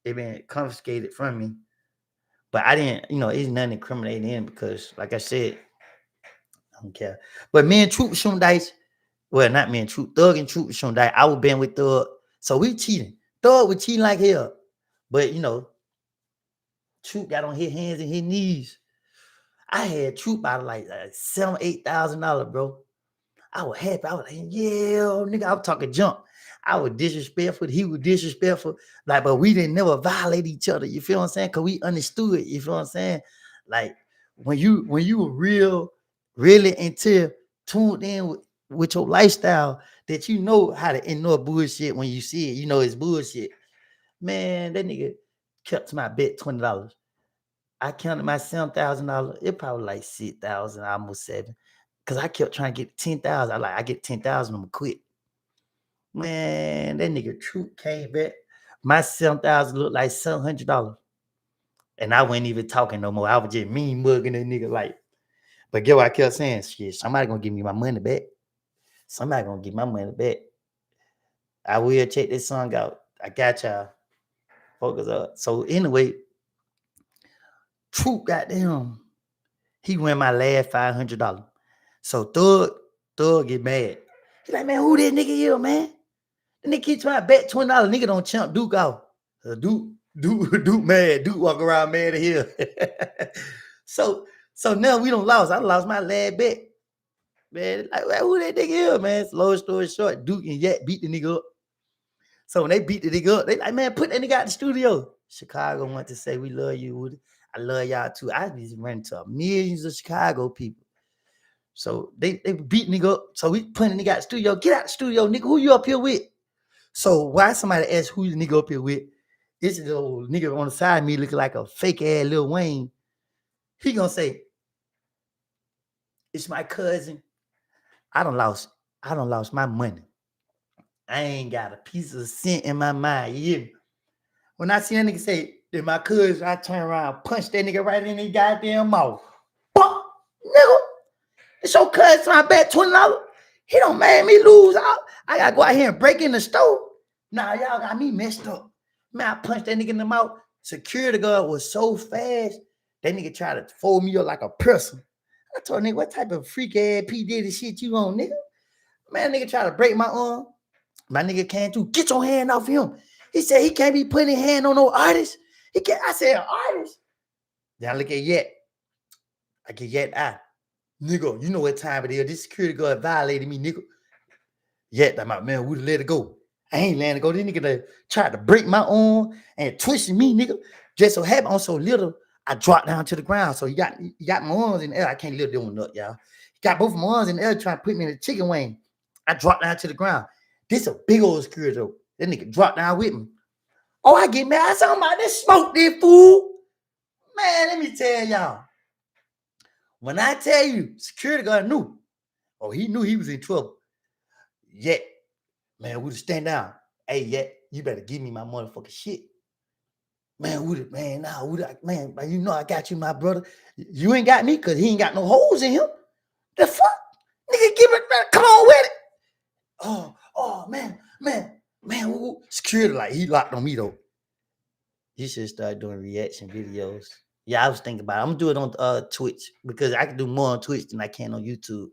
it been confiscated from me. But I didn't, it's nothing incriminating in because, like I said, I don't care. But me and Troop shooting dice. Well, not me and Troop. Thug and Troop shooting dice. I was been with Thug. So we cheating. Thug was cheating like hell. But, Troop got on his hands and his knees. I had Troop out of like $7,000-8,000, bro. I was happy. I was like, yeah, nigga, I was talking junk. I was disrespectful. He was disrespectful. Like, but we didn't never violate each other. You feel what I'm saying? Because we understood. You feel what I'm saying? Like, when you were really tuned in with your lifestyle, that you know how to ignore bullshit when you see it. You know it's bullshit. Man, that nigga kept my bet $20. I counted my $7,000. It probably like 6,000, almost 7. Cause I kept trying to get 10,000. I get 10,000, I'm gonna quit. Man, that nigga Troop came back. My 7,000 looked like $700. And I wasn't even talking no more. I was just mean mugging that nigga like. But get what I kept saying? Shit, somebody gonna give me my money back. Somebody gonna give my money back. I will check this song out. I got y'all. Focus up. So anyway, Troop goddamn. He win my last $500. So Thug get mad. He like, man, who that nigga here, man? The nigga keep trying to bet $20. Nigga don't chump Duke off. Duke mad. Duke walk around mad here. so now we don't lost. I lost my last bet. Man, like, who that nigga here, man? Long story short, Duke and Yet beat the nigga up. So when they beat the nigga up, they like, man, put that nigga out the studio. Chicago want to say, we love you, Woody. I love y'all too. I just ran into millions of Chicago people. So they beat nigga up. So we put the nigga out the studio. Get out the studio, nigga. Who you up here with? So why somebody ask who the nigga up here with? This little nigga on the side of me looking like a fake ass Lil Wayne. He gonna say, it's my cousin. I done lost my money. I ain't got a piece of cent in my mind. Yeah. When I see that nigga say, that my cousin, I turn around, punch that nigga right in his goddamn mouth. Fuck, nigga. It's your cousin, so I bet $20. He don't made me lose. I gotta go out here and break in the store. Nah, y'all got me messed up. Man, I punched that nigga in the mouth. Security guard was so fast, that nigga tried to fold me up like a person. I told nigga, what type of freak ass P. Diddy shit you on, nigga? Man, nigga tried to break my arm. My nigga came through. Get your hand off him. He said he can't be putting his hand on no artist. He can't. I said, artist? Then I look at Yet. I get Yet eye. Nigga, you know what time it is. This security guard violated me, nigga. Yet, I'm like, man, we let it go. I ain't letting it go. This nigga tried to break my arm and twisting me, nigga. Just so happened, I'm so little, I dropped down to the ground. So he got my arms in the air. I can't live doing nothing, y'all. He got both of my arms in the air trying to put me in the chicken wing. I dropped down to the ground. This a big old security though. That nigga dropped down with me. Oh, I get mad. I said, I'm about to smoke this fool. Man, let me tell y'all. When I tell you, security guard knew. Oh, he knew he was in trouble. Yet, man, Woody, stand down. Hey, Yet, you better give me my motherfucking shit. Man, Woody, man, nah, Woody, man, you know I got you, my brother. You ain't got me because he ain't got no holes in him. The fuck? Nigga, give it, man, come on with it. Oh, man, security, like, he locked on me, though. You should start doing reaction videos. Yeah, I was thinking about it. I'm going to do it on Twitch because I can do more on Twitch than I can on YouTube.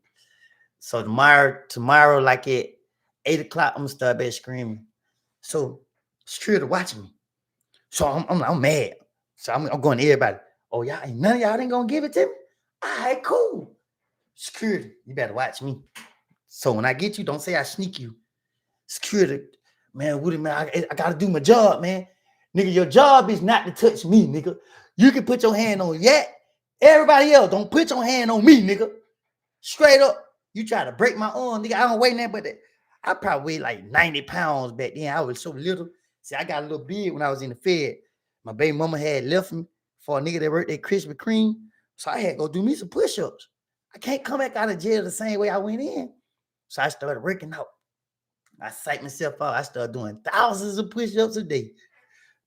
So tomorrow, like at 8 o'clock, I'm going to start back screaming. So security watching me. So I'm mad. So I'm going to everybody. Oh, y'all, none of y'all ain't going to give it to me? All right, cool. Security, you better watch me. So when I get you, don't say I sneak you. Security, man, Woody, man, I got to do my job, man. Nigga, your job is not to touch me, nigga. You can put your hand on Yet. Everybody else, don't put your hand on me, nigga. Straight up. You try to break my arm, nigga. I don't weigh nothing but that. I probably weighed like 90 pounds back then. I was so little. See, I got a little big when I was in the Fed. My baby mama had left me for a nigga that worked at Krispy Kreme. So I had to go do me some push-ups. I can't come back out of jail the same way I went in. So I started working out. I psyched myself out. I started doing thousands of push-ups a day.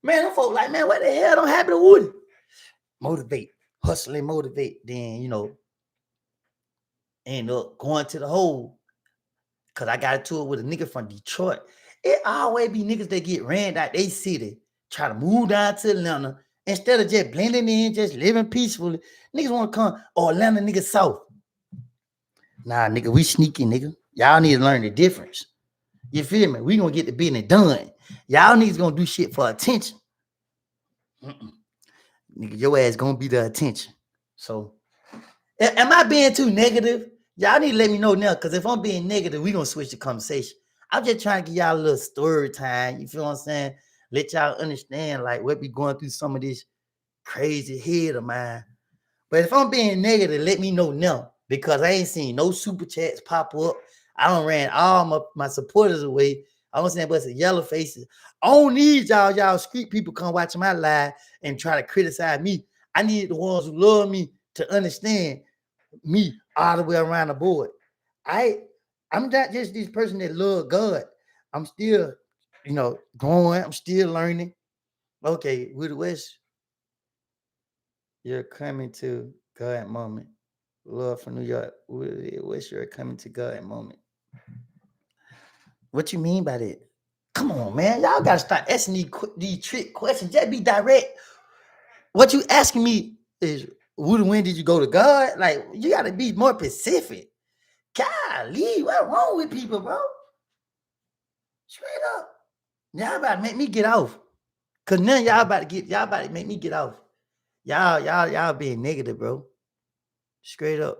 Man, them folks like, man, what the hell don't happen to Woody? Motivate, hustle and motivate. Then, end up going to the hole. Because I got into it with a nigga from Detroit. It always be niggas that get ran out they city, try to move down to Atlanta. Instead of just blending in, just living peacefully, niggas want to come, Atlanta niggas south. Nah, nigga, we sneaky, nigga. Y'all need to learn the difference. You feel me? We gonna get the business done. Y'all niggas gonna do shit for attention. Nigga, your ass gonna be the attention. So, am I being too negative? Y'all need to let me know now, because if I'm being negative, we gonna switch the conversation. I'm just trying to give y'all a little story time. You feel what I'm saying? Let y'all understand, like, what be going through some of this crazy head of mine. But if I'm being negative, let me know now, because I ain't seen no super chats pop up. I done ran all my supporters away. I don't see that but some yellow faces. I don't need y'all street people come watch my live and try to criticize me. I need the ones who love me to understand me all the way around the board. I I'm not just this person that love God. I'm still, growing. I'm still learning. Okay, with the West, you're coming to God moment. Love from New York. What's your coming to God moment? What you mean by that? Come on, man. Y'all gotta start asking these trick questions. Just be direct. What you asking me is, when did you go to God? Like, you gotta be more specific. Golly, what's wrong with people, bro? Straight up. Y'all about to make me get off. Cause now y'all about to make me get off. Y'all being negative, bro. Straight up.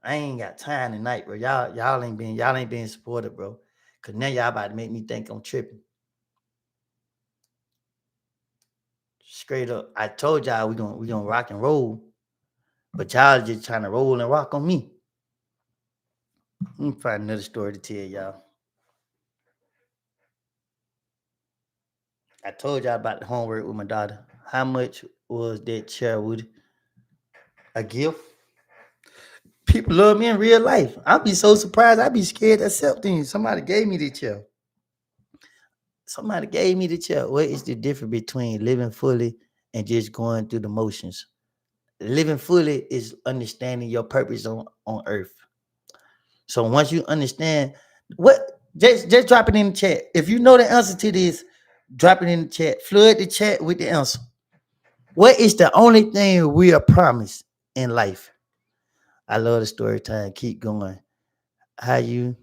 I ain't got time tonight, bro. Y'all ain't being supportive, bro. Cause now y'all about to make me think I'm tripping. Straight up. I told y'all we gonna rock and roll, but y'all just trying to roll and rock on me. Let me find another story to tell y'all. I told y'all about the homework with my daughter. How much was that chair, Woody? A gift? People love me in real life. I'd be so surprised. I'd be scared to accept things. Somebody gave me the chair. What is the difference between living fully and just going through the motions? Living fully is understanding your purpose on earth. So once you understand just drop it in the chat. If you know the answer to this, drop it in the chat. Flood the chat with the answer. What is the only thing we are promised in life? I love the story time. Keep going. How you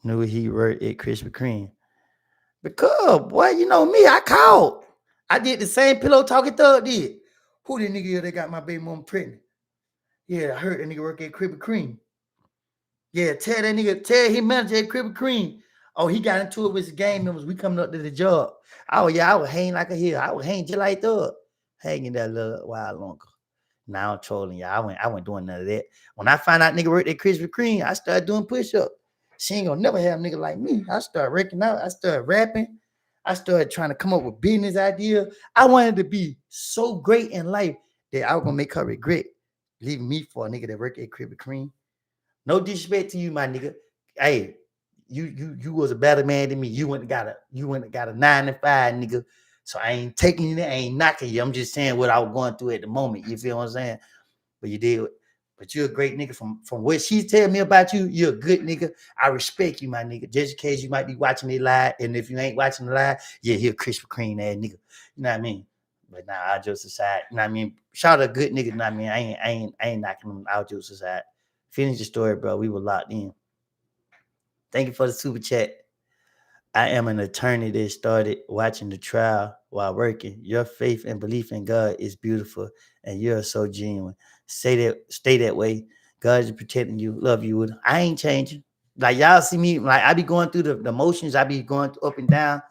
knew he worked at Krispy Kreme? Because, boy, you know me, I called. I did the same pillow talking thug did. Who the nigga here that got my baby mom pregnant? Yeah, I heard that nigga work at Krispy Kreme. Yeah, tell him manager at Krispy Kreme. Oh, he got into it with his gang members. We coming up to the job. Oh, yeah, I was hanging like a hill. I was hanging just like thug. Hanging that little while longer. Now I'm trolling y'all. I wasn't doing none of that. When I find out nigga worked at Krispy Kreme, I started doing push-up. She ain't gonna never have a nigga like me. I started working out. I started rapping. I started trying to come up with business ideas. I wanted to be so great in life that I was gonna make her regret leaving me for a nigga that worked at Krispy Kreme. No disrespect to you, my nigga. Hey, you was a better man than me. You went and got a 9 to 5, nigga. So I ain't taking it, I ain't knocking you. I'm just saying what I was going through at the moment. You feel what I'm saying? But you did. But you're a great nigga. From what she's telling me about you, you're a good nigga. I respect you, my nigga. Just in case you might be watching it live, and if you ain't watching the live, yeah, you're a Krispy Kreme ass nigga. You know what I mean? But now I just aside. You know what I mean? Shout out a good nigga. You know what I mean? I ain't knocking him out just aside. Finish the story, bro. We were locked in. Thank you for the super chat. I am an attorney that started watching the trial while working. Your faith and belief in God is beautiful, and you're so genuine. Stay that way. God is protecting you. Love you. I ain't changing. Like y'all see me, like I be going through the motions. I be going up and down.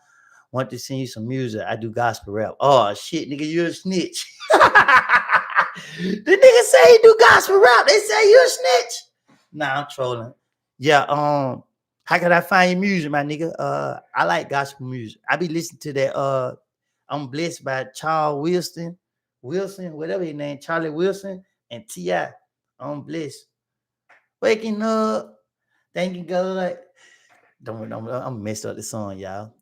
Want to sing you some music. I do gospel rap. Oh shit, nigga, you're a snitch. The nigga say he do gospel rap. They say you a snitch. Nah, I'm trolling. Yeah, how can I find your music, my nigga? I like gospel music. I be listening to that. I'm blessed by Charles Wilson, whatever his name, Charlie Wilson and T.I. I'm blessed. Waking up, thanking God. Don't I'm messed up the song, y'all.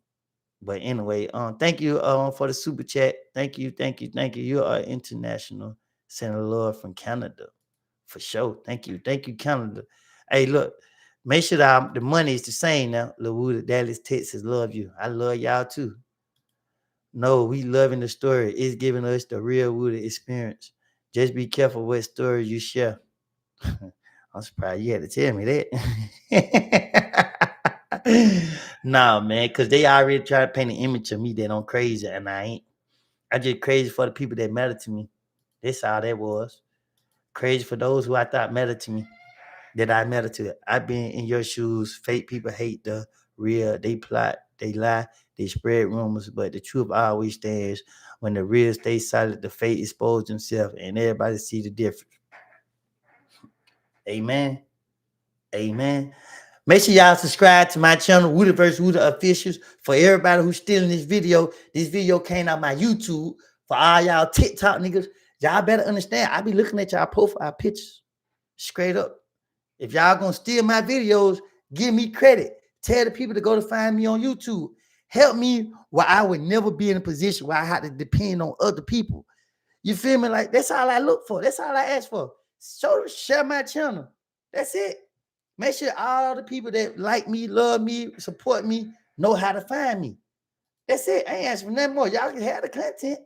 But anyway, thank you for the super chat. Thank you. You are international. Sending love from Canada. For sure. Thank you, Canada. Hey, look, make sure that the money is the same now. LaWood, Dallas, Texas, love you. I love y'all too. No, we loving the story. It's giving us the real Woody experience. Just be careful what story you share. I'm surprised you had to tell me that. Nah, man, because they already try to paint an image of me that I'm crazy, and I ain't. I just crazy for the people that matter to me. That's all that was. Crazy for those who I thought mattered to me. That I matter to. I've been in your shoes. Fake people hate the real. They plot, they lie, they spread rumors, but the truth always stands. When the real stay silent, the fake expose themselves, and everybody see the difference. Amen. Amen. Make sure y'all subscribe to my channel, Woody vs. Woody Officials. For everybody who's stealing this video came out my YouTube. For all y'all TikTok niggas, y'all better understand. I be looking at y'all profile pictures straight up. If y'all gonna steal my videos, give me credit. Tell the people to go to find me on YouTube. Help me where I would never be in a position where I had to depend on other people. You feel me? Like, that's all I look for. That's all I ask for. Share my channel. That's it. Make sure all the people that like me, love me, support me, know how to find me. That's it. I ain't asking for nothing more. Y'all can have the content.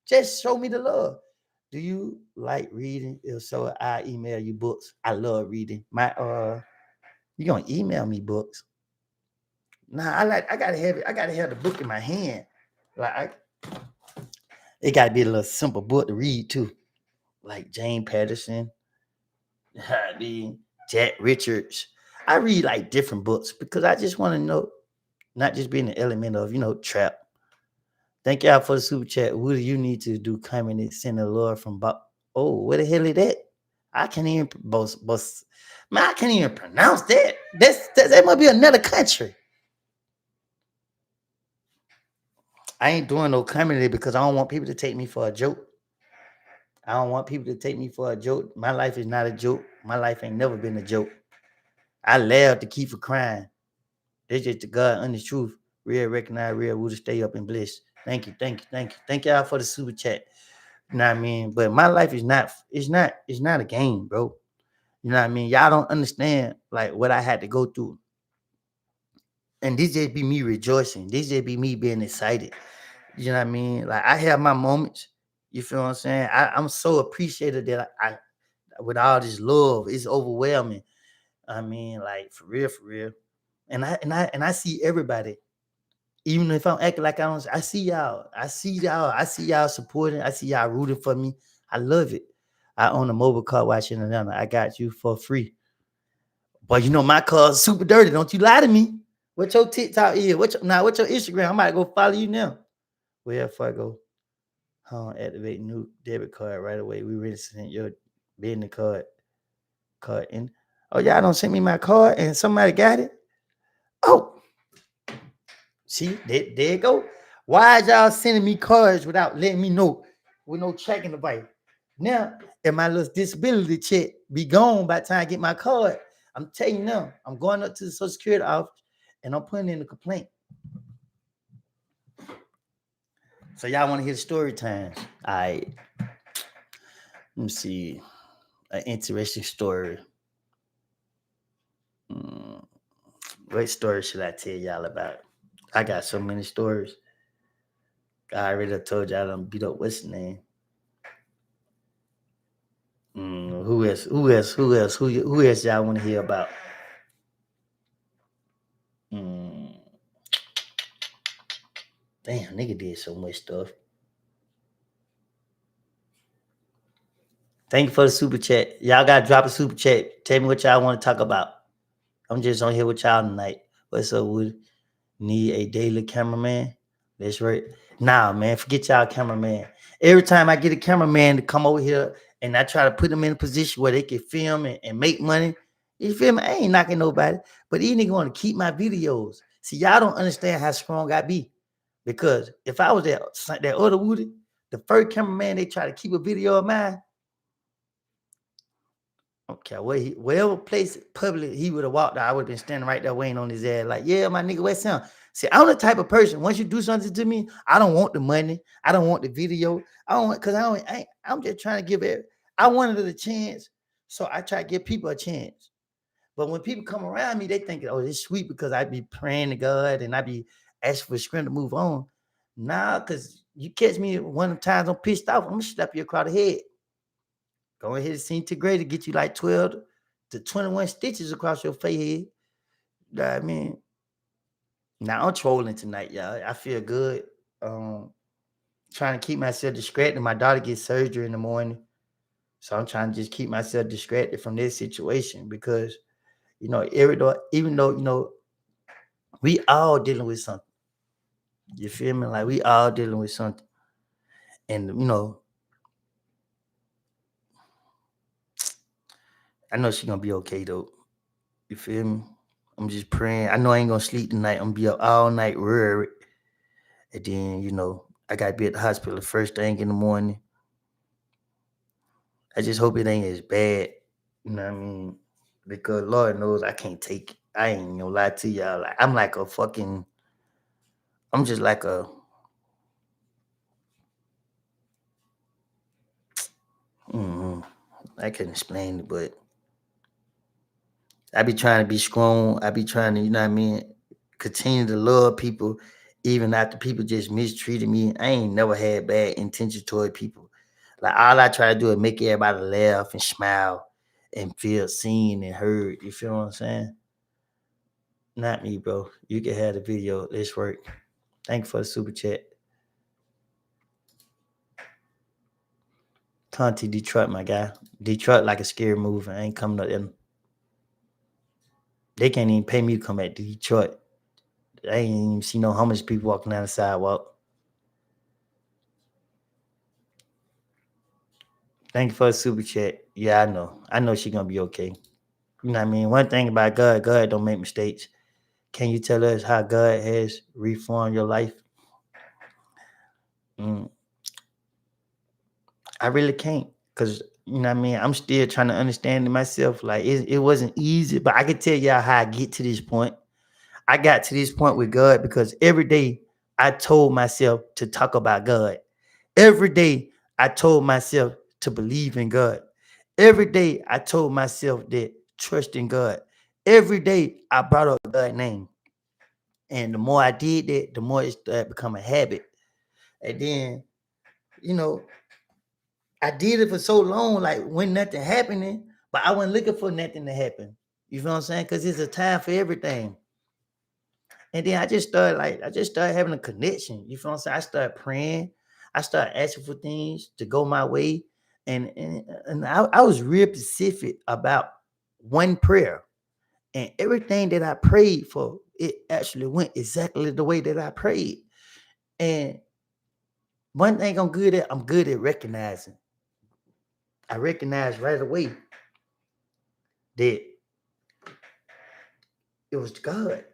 Just show me the love. Do you like reading? If so, I email you books. I love reading. You gonna email me books? Nah, I gotta have it. I gotta have the book in my hand. It gotta be a little simple book to read too. Like Jane Patterson, Jack Richards. I read like different books because I just want to know, not just being an element of, trap. Thank y'all for the super chat. What do you need to do? Comment and send a lure from Bob. Oh, where the hell is that? I can't even man, I can't even pronounce that. That must be another country. I ain't doing no comedy because I don't want people to take me for a joke. I don't want people to take me for a joke. My life is not a joke. My life ain't never been a joke. I laugh to keep for crying. That's just the God honest truth. Real recognize, real will stay up in bliss. Thank you, thank you, thank you. Thank y'all for the super chat. You know what I mean? But my life is not a game, bro. You know what I mean? Y'all don't understand like what I had to go through. And this just be me rejoicing. This just be me being excited. You know what I mean? Like, I have my moments. You feel what I'm saying? I'm so appreciative that I with all this love, it's overwhelming. I mean, like, for real, for real. And I see everybody. Even if I'm acting like I don't, I see y'all. I see y'all. I see y'all supporting. I see y'all rooting for me. I love it. I own a mobile car wash in Atlanta. I got you for free. But my car's super dirty. Don't you lie to me. What your TikTok is? What's your Instagram? I might go follow you now. Where if I go? Activate new debit card right away. We ready to send your business card in. Oh, y'all don't send me my card and somebody got it. Oh, see, there you go. Why y'all sending me cards without letting me know, with no tracking device? Now, if my little disability check be gone by the time I get my card, I'm telling you now, I'm going up to the Social Security office and I'm putting in a complaint. So y'all want to hear the story time? All right. Let me see. An interesting story. What story should I tell y'all about? I got so many stories. I already told y'all I'm beat up. What's his name? Who else? Who else? Who else? Who else y'all want to hear about? Damn, nigga did so much stuff. Thank you for the super chat. Y'all gotta drop a super chat. Tell me what y'all want to talk about. I'm just on here with y'all tonight. What's up, Woody? Need a daily cameraman? That's right. Nah, man, forget y'all cameraman. Every time I get a cameraman to come over here and I try to put them in a position where they can film and make money, you feel me? I ain't knocking nobody, but these niggas want to keep my videos. See, y'all don't understand how strong I be. Because if I was that other Woody, the first cameraman they try to keep a video of mine, okay, wherever place public he would have walked out, I would have been standing right there waiting on his ass, like, yeah, my nigga, what's up? See, I'm the type of person, once you do something to me, I don't want the money. I don't want the video. I don't want, because I'm just trying to give it, I wanted a chance. So I try to give people a chance. But when people come around me, they think, oh, it's sweet because I be praying to God and I be asking for strength to move on. Nah, because you catch me one of the times I'm pissed off, I'm going to slap you across the head. Go ahead and disintegrate, get you like 12 to 21 stitches across your face head. You know what I mean? Now I'm trolling tonight, y'all. I feel good. Trying to keep myself distracted. My daughter gets surgery in the morning. So I'm trying to just keep myself distracted from this situation because, even though, we all dealing with something. You feel me? Like, we all dealing with something. And, I know she's going to be okay, though. You feel me? I'm just praying. I know I ain't gonna sleep tonight. I'm gonna be up all night worried. And then, I gotta be at the hospital the first thing in the morning. I just hope it ain't as bad. You know what I mean? Because Lord knows I can't take it. I ain't gonna lie to y'all. Like I'm like a fucking I'm just like a mm, I can't explain it, but I be trying to be strong. I be trying to, you know what I mean, continue to love people even after people just mistreated me. I ain't never had bad intentions toward people. Like all I try to do is make everybody laugh and smile and feel seen and heard. You feel what I'm saying? Not me, bro. You can have the video. Let's work. Thank you for the super chat. Conti Detroit, my guy. Detroit like a scary movie. I ain't coming to them. They can't even pay me to come back to Detroit. I ain't even see no homeless people walking down the sidewalk. Thank you for the super chat. Yeah, I know. I know she's gonna be okay. You know what I mean? One thing about God, God don't make mistakes. Can you tell us how God has reformed your life? Mm, I really can't. Cause you know what I mean? I'm still trying to understand it myself. Like it wasn't easy, but I can tell y'all how I get to this point. I got to this point with God because every day I told myself to talk about God. Every day I told myself to believe in God. Every day I told myself that trust in God. Every day I brought up God's name. And the more I did that, the more it started become a habit. And then, you know, I did it for so long, like when nothing happening, but I wasn't looking for nothing to happen. You feel what I'm saying? Because it's a time for everything. And then I just started having a connection. You feel what I'm saying? I started praying. I started asking for things to go my way. And I was real specific about one prayer. And everything that I prayed for, it actually went exactly the way that I prayed. And one thing I'm good at recognizing. I recognized right away that it was God.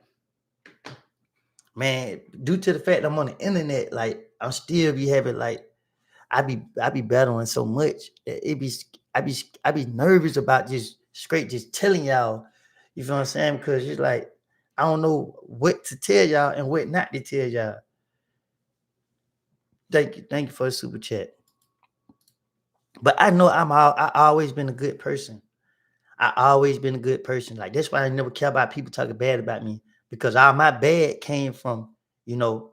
Man, due to the fact I'm on the internet, like I'm still be having like I be battling so much. I be nervous about just telling y'all. You feel what I'm saying? Because it's like I don't know what to tell y'all and what not to tell y'all. Thank you for the super chat. But I know I always been a good person. I always been a good person. Like that's why I never care about people talking bad about me because all my bad came from you know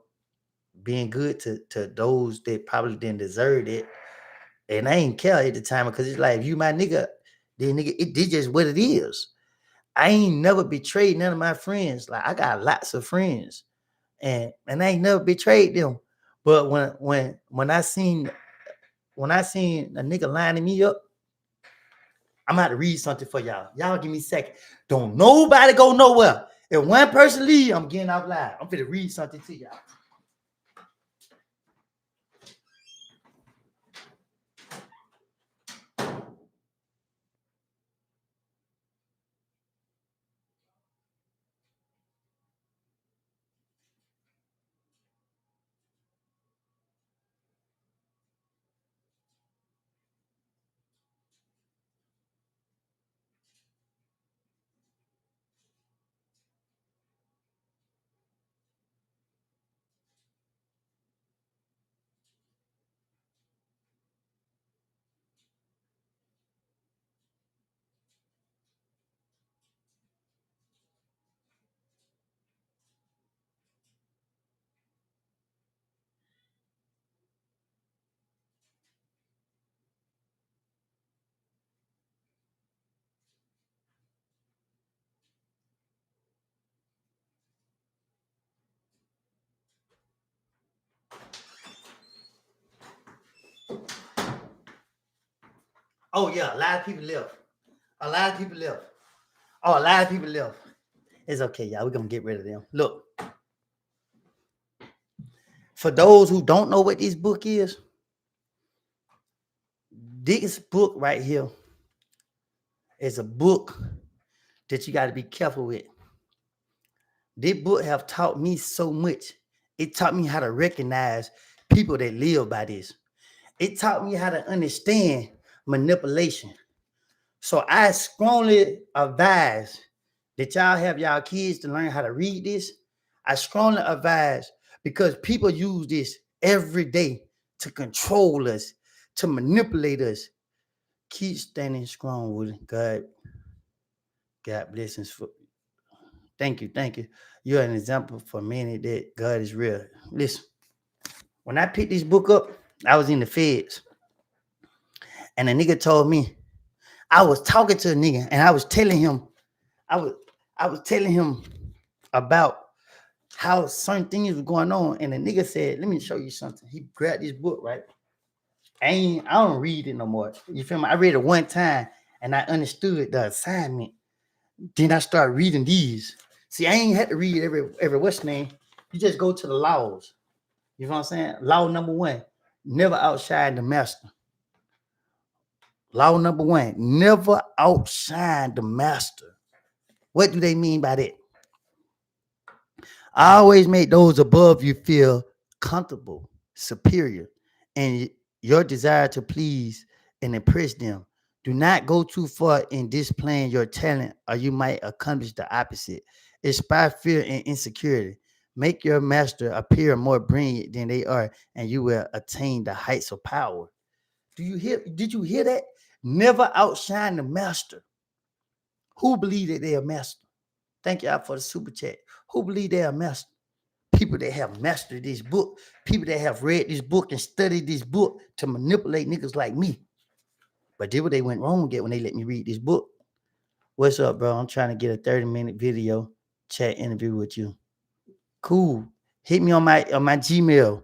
being good to those that probably didn't deserve it. And I ain't care at the time because it's like if you my nigga, then nigga, it just what it is. I ain't never betrayed none of my friends. Like I got lots of friends, and I ain't never betrayed them. But when I seen a nigga lining me up, I'm about to read something for y'all. Y'all give me a second. Don't nobody go nowhere. If one person leave, I'm getting out loud. I'm finna read something to y'all. Oh yeah, a lot of people left. A lot of people left. Oh, a lot of people left. It's okay, y'all. We're gonna get rid of them. Look, for those who don't know what this book is, this book right here is a book that you got to be careful with. This book have taught me so much. It taught me how to recognize people that live by this. It taught me how to understand manipulation. So I strongly advise that y'all have y'all kids to learn how to read this. I strongly advise because people use this every day to control us, to manipulate us. Keep standing strong with it. God blessings for. Thank you, thank you. You're an example for many that God is real. Listen, when I picked this book up, I was in the feds, and a nigga told me I was talking to a nigga, and I was telling him, I was I was telling him about how certain things were going on, and the nigga said, "Let me show you something." He grabbed this book, right? I don't read it no more. You feel me? I read it one time, and I understood the assignment. Then I started reading these. See, I ain't had to read every what's name. You just go to the laws. You know what I'm saying? Law number one: never outshine the master. Law number one: never outshine the master. What do they mean by that? I always make those above you feel comfortable, superior, and your desire to please and impress them. Do not go too far in displaying your talent, or you might accomplish the opposite. Inspire fear and insecurity. Make your master appear more brilliant than they are, and you will attain the heights of power. Do you hear? Did you hear that? Never outshine the master. Who believe that they are master? Thank y'all for the super chat. Who believe they are master? People that have mastered this book, people that have read this book and studied this book to manipulate niggas like me. But did what they went wrong with when they let me read this book. What's up, bro? I'm trying to get a 30-minute video chat interview with you. Cool. Hit me on my Gmail.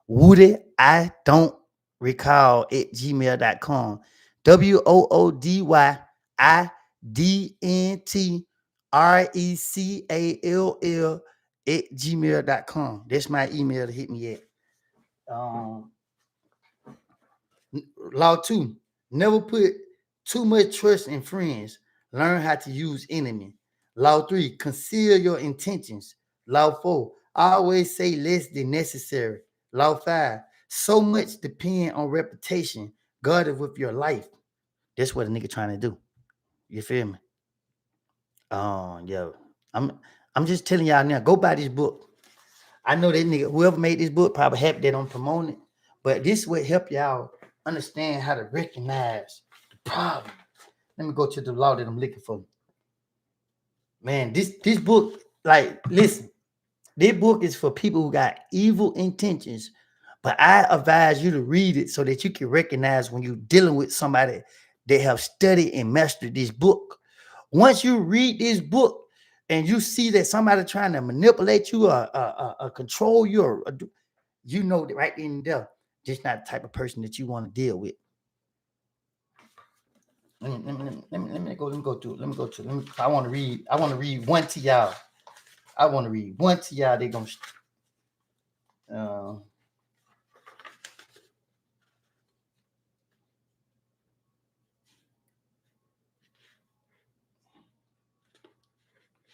Woody, I don't recall at gmail.com. WOODYIDNTRECALL at gmail.com. That's my email to hit me at. Um, Law 2, never put too much trust in friends. Learn how to use enemy. Law 3, conceal your intentions. Law 4, always say less than necessary. Law 5, so much depend on reputation. Guard it with your life. That's what a nigga trying to do. You feel me? Yo, I'm just telling y'all now, go buy this book. I know that nigga, whoever made this book probably happy that I'm promoting it, but this would help y'all understand how to recognize the problem. Let me go to the law that I'm looking for. Man, this book, like, listen, this book is for people who got evil intentions, but I advise you to read it so that you can recognize when you're dealing with somebody that have studied and mastered this book. Once you read this book and you see that somebody trying to manipulate you or control you, or you know that right then and there, just not the type of person that you want to deal with. Let me go through. I want to read one to y'all. They're gonna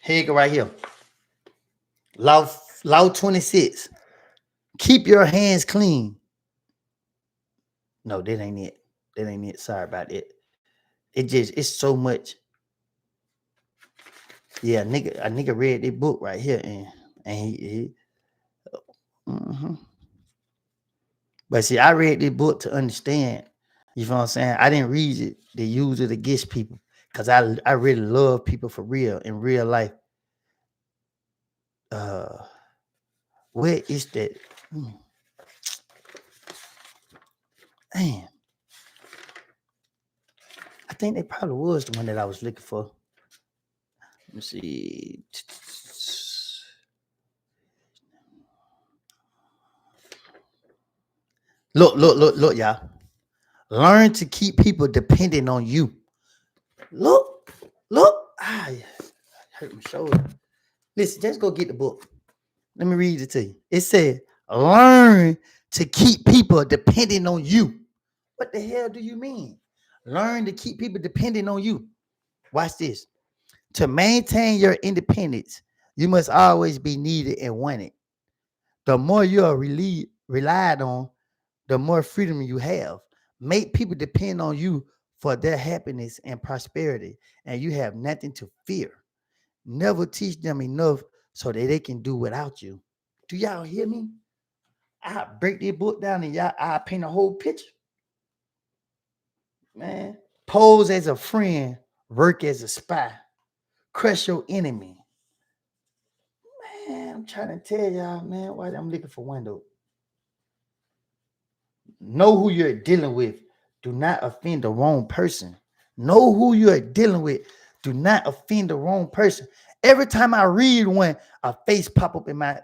here you go right here. Law 26. Keep your hands clean. No, that ain't it. Sorry about it. It's so much. Yeah, a nigga read this book right here, and he But see, I read this book to understand. You know what I'm saying? I didn't read it to use it against people, because I really love people for real in real life. Where is that? Damn. I think that probably was the one that I was looking for. Let me see. Look, y'all. Learn to keep people dependent on you. Look. I hurt my shoulder. Listen, just go get the book. Let me read it to you. It said, learn to keep people dependent on you. What the hell do you mean? Learn to keep people dependent on you. Watch this. To maintain your independence, You must always be needed and wanted. The more you are relied on, the more freedom you have. Make people depend on you for their happiness and prosperity, and you have nothing to fear. Never teach them enough so that they can do without you. Do y'all hear me? I break this book down and y'all, I paint a whole picture. Man, pose as a friend, work as a spy, crush your enemy. Man, I'm trying to tell y'all, man, why I'm looking for window. Know who you're dealing with. Do not offend the wrong person. Know who you're dealing with. Do not offend the wrong person. Every time I read one, a face pop up in my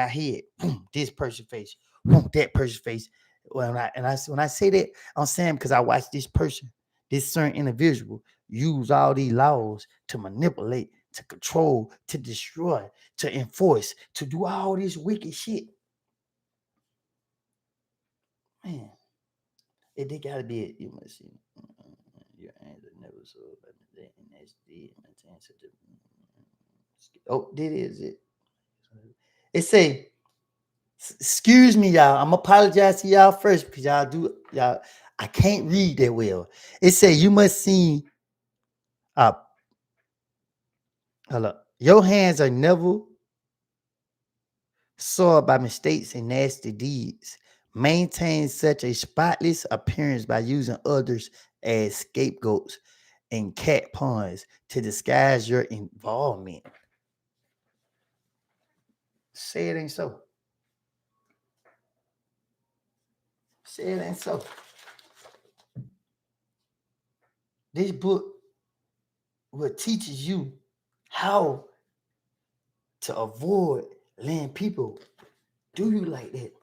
head. Boom, this person's face. Boom, that person's face. When I say that, I'm saying because I watched this person, this certain individual, use all these laws to manipulate, to control, to destroy, to enforce, to do all this wicked shit. Man. It gotta be it. You must see your answer never so and that's the answer to oh, that is it. It say, excuse me, y'all. I'm apologize to y'all first because y'all I can't read that well. It say you must see uh hold up. Your hands are never soiled by mistakes and nasty deeds. Maintain such a spotless appearance by using others as scapegoats and cat pawns to disguise your involvement. Say it ain't so. Say it ain't so. This book will teaches you how to avoid letting people do you like that.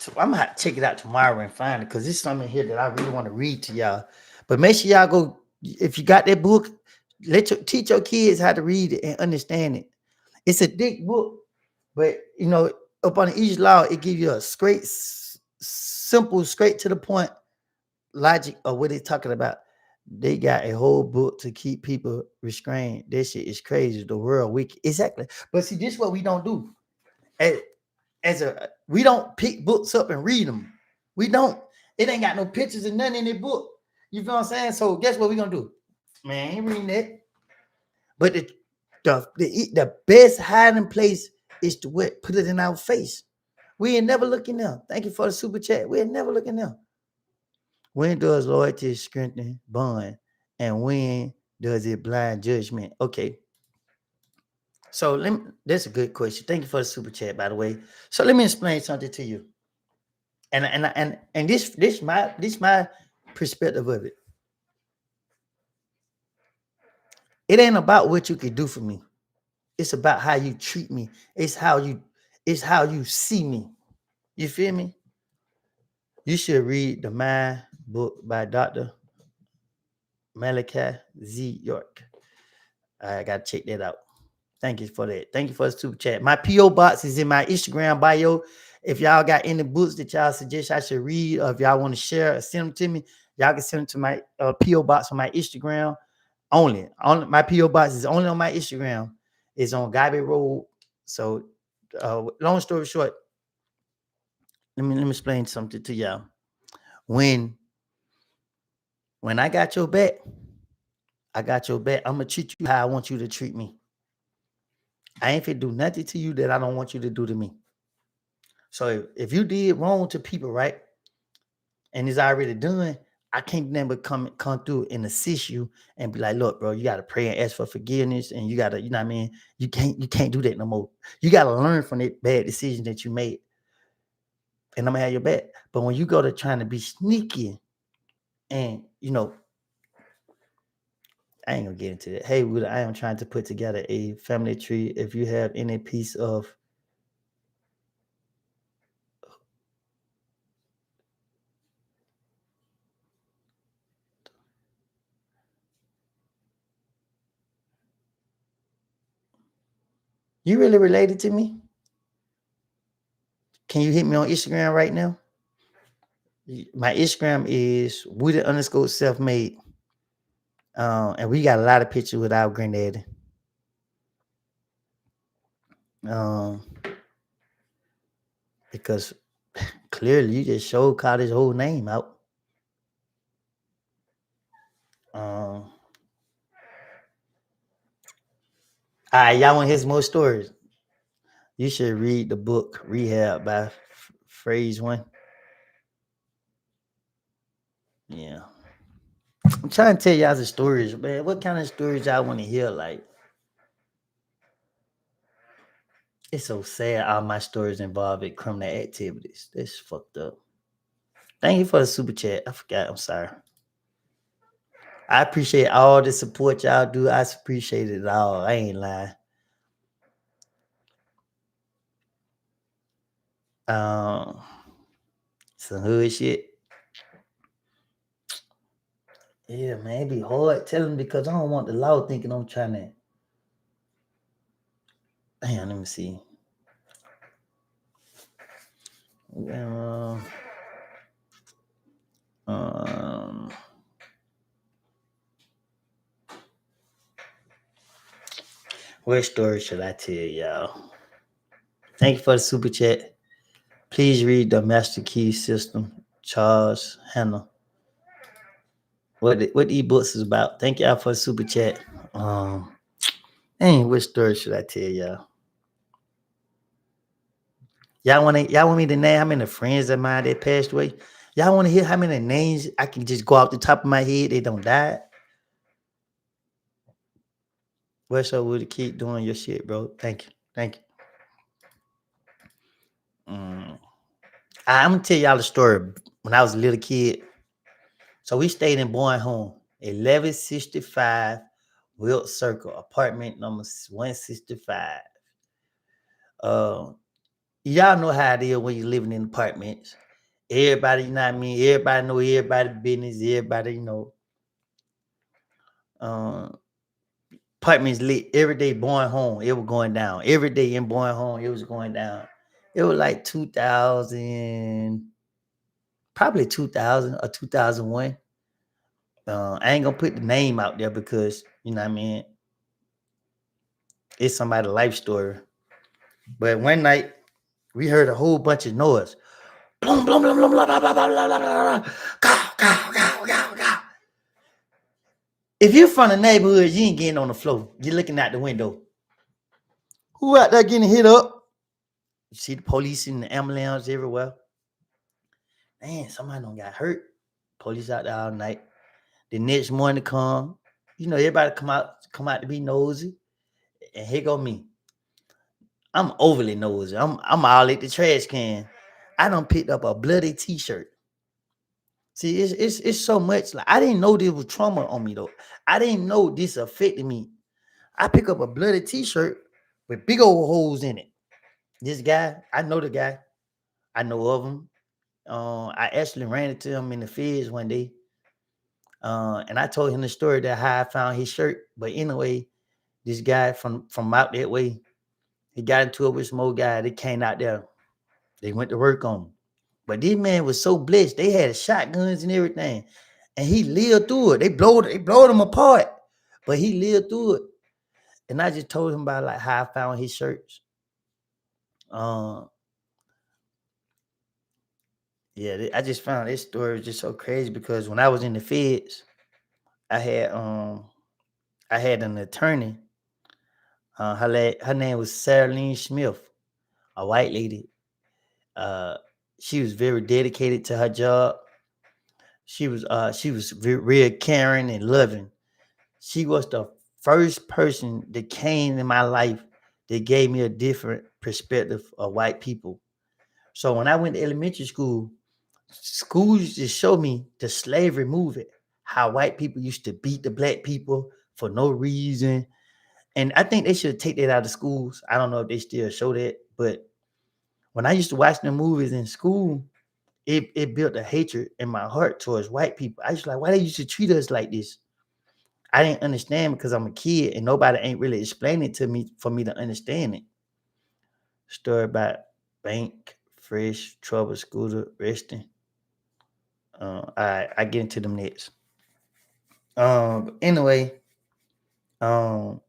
So I'm gonna have to check it out tomorrow and find it because there's something here that I really want to read to y'all. But make sure y'all go if you got that book, teach your kids how to read it and understand it. It's a thick book, but up on each law, it gives you a straight, simple, straight to the point logic of what they're talking about. They got a whole book to keep people restrained. This shit is crazy. The world wicked. Exactly. But see, this is what we don't do. We don't pick books up and read them. We don't. It ain't got no pictures and nothing in the book. You feel what I'm saying? So guess what we gonna do? Man, I ain't reading that. But the best hiding place is to put it in our face. We ain't never looking there. Thank you for the super chat. We ain't never looking there. When does loyalty strengthen bond? And when does it blind judgment? Okay. So that's a good question. Thank you for the super chat, by the way. So let me explain something to you. And this my perspective of it. It ain't about what you can do for me. It's about how you treat me. It's how you see me. You feel me? You should read the Mind book by Dr. Malachi Z. York. I gotta check that out. Thank you for that. Thank you for the super chat. My P.O. box is in my Instagram bio. If y'all got any books that y'all suggest I should read, or if y'all want to share or send them to me, y'all can send them to my P.O. box on my Instagram. Only my P.O. box is only on my Instagram. It's on Gabby Road. So long story short, let me explain something to y'all. When I got your back, I got your back. I'm gonna treat you how I want you to treat me. I ain't finna do nothing to you that I don't want you to do to me. So if you did wrong to people, right, and it's already done, I can't never come through and assist you and be like, look, bro, you gotta pray and ask for forgiveness, and you gotta, you know what I mean? You can't do that no more. You gotta learn from that bad decision that you made, and I'm gonna have your back. But when you go to trying to be sneaky, and I ain't gonna get into that. Hey, Wood, I am trying to put together a family tree. If you have any piece of You really related to me? Can you hit me on Instagram right now? My Instagram is Wooded underscore self made. And we got a lot of pictures with our granddaddy. Um, because clearly you just showed called his whole name out. All right, y'all want to hear some more stories? You should read the book Rehab by Phrase One. Yeah. I'm trying to tell y'all the stories, man. What kind of stories y'all want to hear? Like, it's so sad all my stories involve criminal activities. That's fucked up. Thank you for the super chat. I forgot. I'm sorry. I appreciate all the support y'all do. I appreciate it all. I ain't lying. Um, some hood shit. Yeah, man, it be hard telling because I don't want the law thinking I'm trying to. Damn, let me see. Um, um, what story should I tell y'all? Thank you for the super chat. Please read the Master Key System, Charles Hannah. What the ebooks is about. Thank y'all for the super chat. What story should I tell y'all? Y'all want me to name how many friends of mine that passed away? Y'all want to hear how many names I can just go off the top of my head they don't die? What's up with keep doing your shit, bro? Thank you. Thank you. I'm gonna tell y'all a story. When I was a little kid, so we stayed in Boyne Home, 1165 Wilt Circle, apartment number 165. Uh, y'all know how it is when you're living in apartments. Everybody, you know what I mean? Everybody know everybody's business. Everybody, apartments lit every day. Boyne Home, it was going down. Every day in Boyne Home, it was going down. It was like 2000, probably 2000 or 2001. I ain't gonna put the name out there because you know what I mean. It's somebody's life story. But one night we heard a whole bunch of noise. Blum, blum, blum, blum, blah, blah, blah, blah, blah, blah, blah. Cow, cow, cow, cow, cow. If you're from the neighborhood, you ain't getting on the floor. You're looking out the window. Who out there getting hit up? You see the police and the ambulance everywhere. Man, somebody done got hurt. Police out there all night. The next morning come, everybody come out to be nosy. And here go me. I'm overly nosy. I'm all at the trash can. I done picked up a bloody t-shirt. See, it's so much. Like I didn't know there was trauma on me though. I didn't know this affected me. I pick up a bloody t-shirt with big old holes in it. This guy, I know the guy. I know of him. I actually ran into him in the feds one day. And I told him the story that how I found his shirt. But anyway, this guy from out that way, he got into it with some old guy. They came out there. They went to work on him. But this man was so blessed. They had shotguns and everything. And he lived through it. They blowed him apart. But he lived through it. And I just told him about like how I found his shirts. I just found this story just so crazy because when I was in the feds, I had an attorney. Her name was Sarah Lynn Smith, a white lady. She was very dedicated to her job. She was real caring and loving. She was the first person that came in my life that gave me a different perspective of white people. So when I went to elementary school, schools just showed me the slavery movement, how white people used to beat the black people for no reason. And I think they should take that out of schools. I don't know if they still show that, but when I used to watch the movies in school, it built a hatred in my heart towards white people. I was like, why they used to treat us like this? I didn't understand because I'm a kid and nobody ain't really explaining it to me for me to understand it. Story about bank, fresh, trouble, scooter, resting. I get into them next. Anyway, um,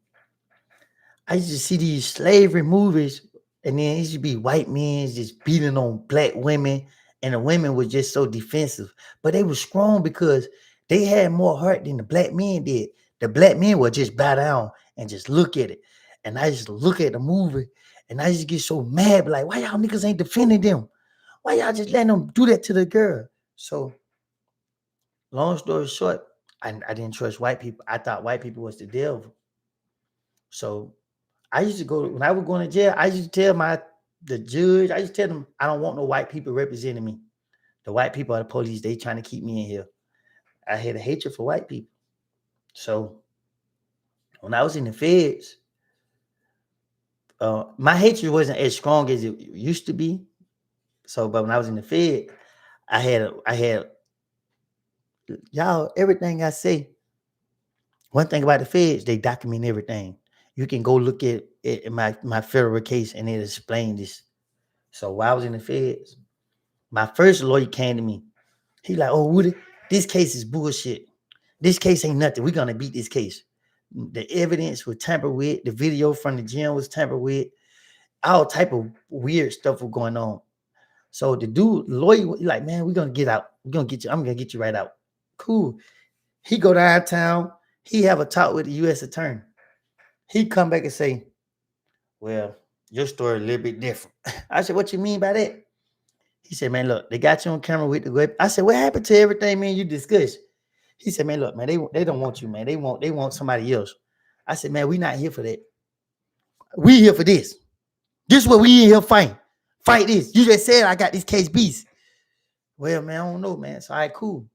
I used to see these slavery movies, and then it used to be white men just beating on black women, and the women were just so defensive. But they were strong because they had more heart than the black men did. The black men would just bow down and just look at it. And I just look at the movie, and I just get so mad, like, why y'all niggas ain't defending them? Why y'all just letting them do that to the girl? So, long story short, I didn't trust white people. I thought white people was the devil. So I used to go when I was going to jail. I used to tell the judge. I used to tell them I don't want no white people representing me. The white people are the police. They trying to keep me in here. I had a hatred for white people. So when I was in the feds, my hatred wasn't as strong as it used to be. So, but when I was in the fed, I had y'all everything I say. One thing about the feds, they document everything. You can go look at it in my federal case, and it explains this. So while I was in the feds, my first lawyer came to me. He like, oh, Woody, this case is bullshit. This case ain't nothing. We're gonna beat this case. The evidence was tampered with. The video from the gym was tampered with. All type of weird stuff was going on. So the lawyer, like, man, we're gonna get out. We're gonna get you. I'm gonna get you right out. Cool. He go downtown. He have a talk with the U.S. attorney. He come back and say, well, your story a little bit different. I said, what you mean by that? He said, man, look, they got you on camera with the web. I said, what happened to everything, man, you discussed? He said, man, look, man, they don't want you, man. They want somebody else. I said, man, we not here for that. We here for this. This is what we in here fighting. Fight this. You just said I got this case beast. Well, man, I don't know, man. So all right, cool.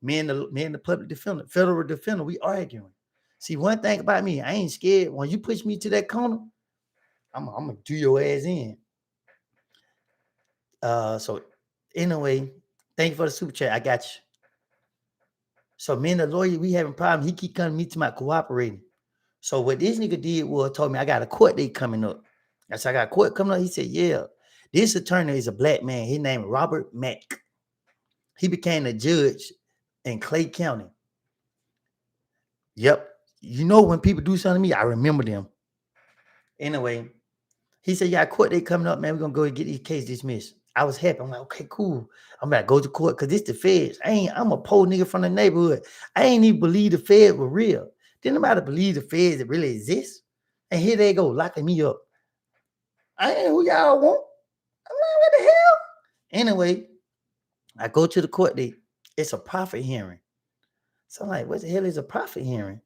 Me and the public defender, federal defender, we arguing. See, one thing about me, I ain't scared. When you push me to that corner, I'm gonna do your ass in. So anyway, thank you for the super chat. I got you. So me and the lawyer, we having problems. He keep coming to me to my cooperating. So what this nigga did was told me I got a court date coming up. I said, I got a court coming up. He said, yeah. This attorney is a black man. His name is Robert Mack. He became a judge in Clay County. Yep. You know when people do something to me, I remember them. Anyway, he said, yeah, court date coming up, man. We're going to go and get this case dismissed. I was happy. I'm like, okay, cool. I'm about to go to court because it's the feds. I'm a poor nigga from the neighborhood. I ain't even believe the feds were real. Didn't nobody believe the feds that really exist. And here they go, locking me up. I ain't who y'all want. I'm like, what the hell? Anyway, I go to the court date. It's a profit hearing. So I'm like, what the hell is a profit hearing?